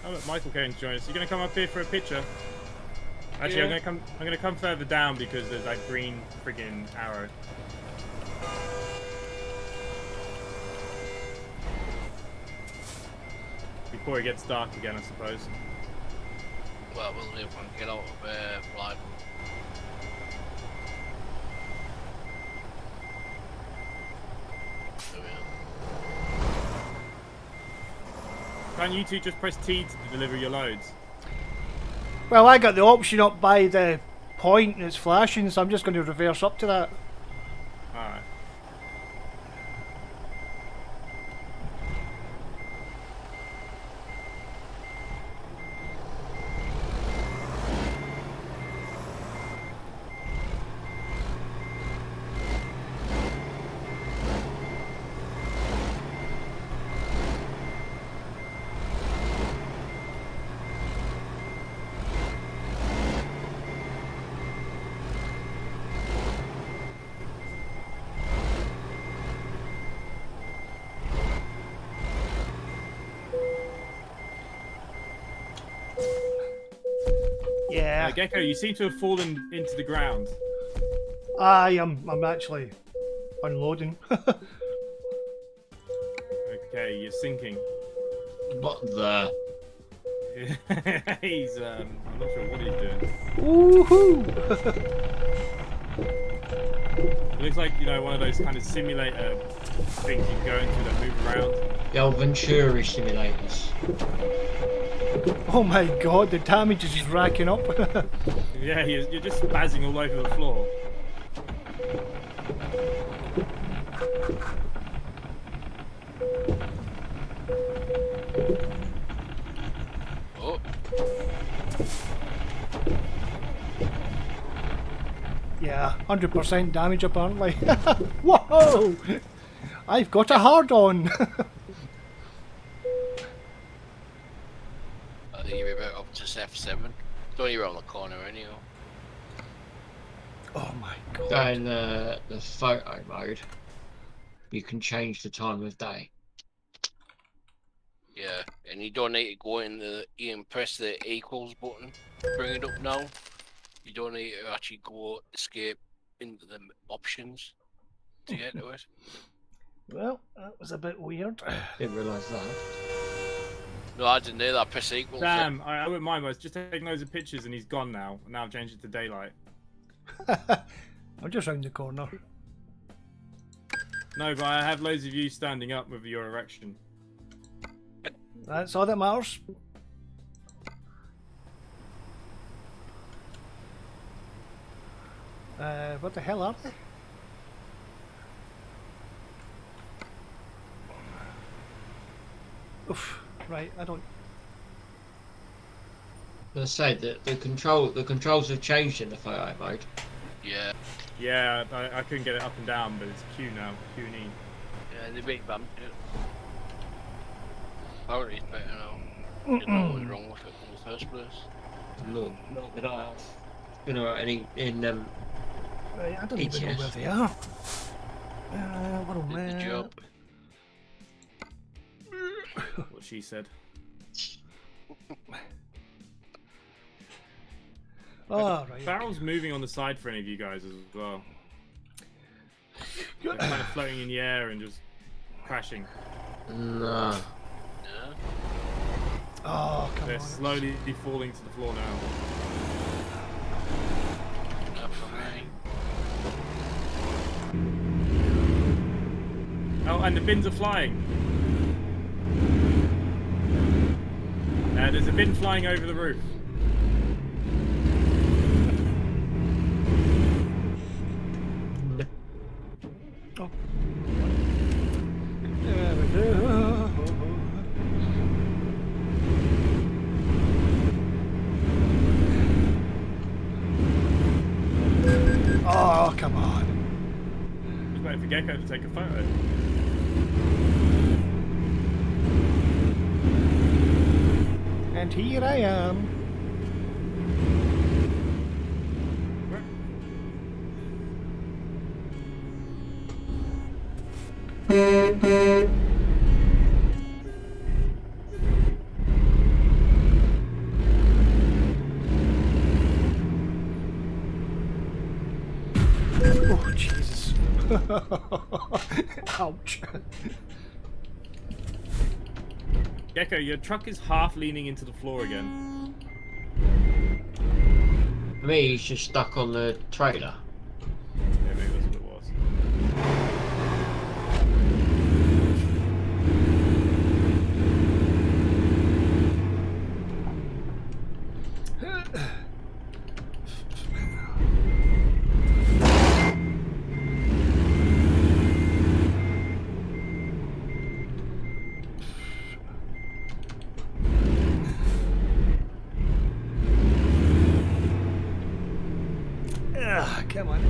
Oh look, Michael came to join us. You gonna come up here for a picture? Actually, Yeah. I'm gonna come further down because there's that green friggin' arrow. Before it gets dark again, I suppose. Well, we'll see if we can get out of Blythe. There we are. Can't you two just press T to deliver your loads? Well, I got the option up by the point and it's flashing, so I'm just going to reverse up to that. Alright. Yeah, Gecko, you seem to have fallen into the ground. I'm actually unloading. Okay, you're sinking. What the... He's, I'm not sure what he's doing. Woohoo! It looks like, you know, one of those kind of simulator things you can go into that move around. The old Venturi simulators. Oh my god, the damage is just racking up. Yeah, you're just spazzing all over the floor. Oh, Yeah, 100% damage apparently. Whoa! I've got a hard on. I think you're about up to F7. It's only around the corner anyhow. Oh my god. Going the photo mode, you can change the time of day. Yeah, and you don't need to go in you can press the equals button, bring it up now. You don't need to actually go escape into the options to get to it. Well, that was a bit weird. Didn't realise that. No, I didn't know that. Press equals. Damn, I wouldn't mind. I was just taking loads of pictures and he's gone now. Now I've changed it to daylight. I'm just round the corner. No, but I have loads of you standing up with your erection. That's all that matters. What the hell are they? Oof, right, I don't... Let's say that the controls have changed in the photo mode. Yeah. Yeah, I couldn't get it up and down, but it's Q now. Q and E. Yeah, they big bumped it. Apparently it's better now. Didn't know what was wrong with it in the first place. Look, not that I have been alright in Right, I don't even know ATS. where they are. What a Did the man. job. What she said. Oh, right. Barrel's moving on the side for any of you guys as well. They're kind of floating in the air and just crashing. No. Yeah. Oh, come They're on. slowly falling to the floor now. Not for me. Oh, and the bins are flying. There's a bin flying over the roof. Oh. There we go. Oh, come on. Just waiting for Gecko to take a photo. And here I am. Oh, Jesus. Ouch. Gecko, your truck is half leaning into the floor again. For me, he's just stuck on the trailer. Yeah, maybe that's what it was. Come on.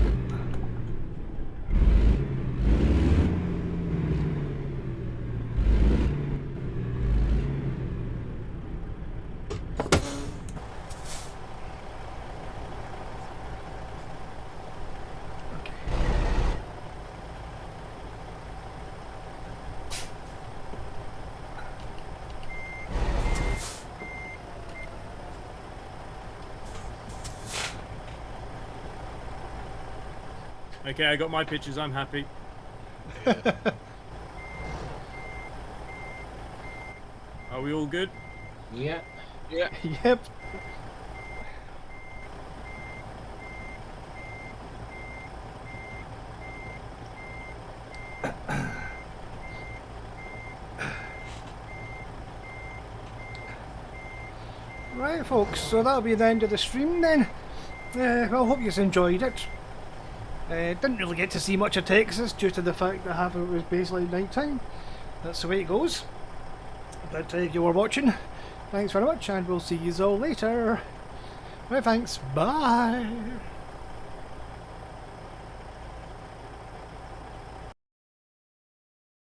Okay, I got my pictures, I'm happy. Are we all good? Yeah. Yeah. Yep. Right, folks, so that'll be the end of the stream then. Well, hope you enjoyed it. Didn't really get to see much of Texas due to the fact that half of it was basically night time. That's the way it goes. But if you were watching, thanks very much, and we'll see you all later. Right, thanks. Bye.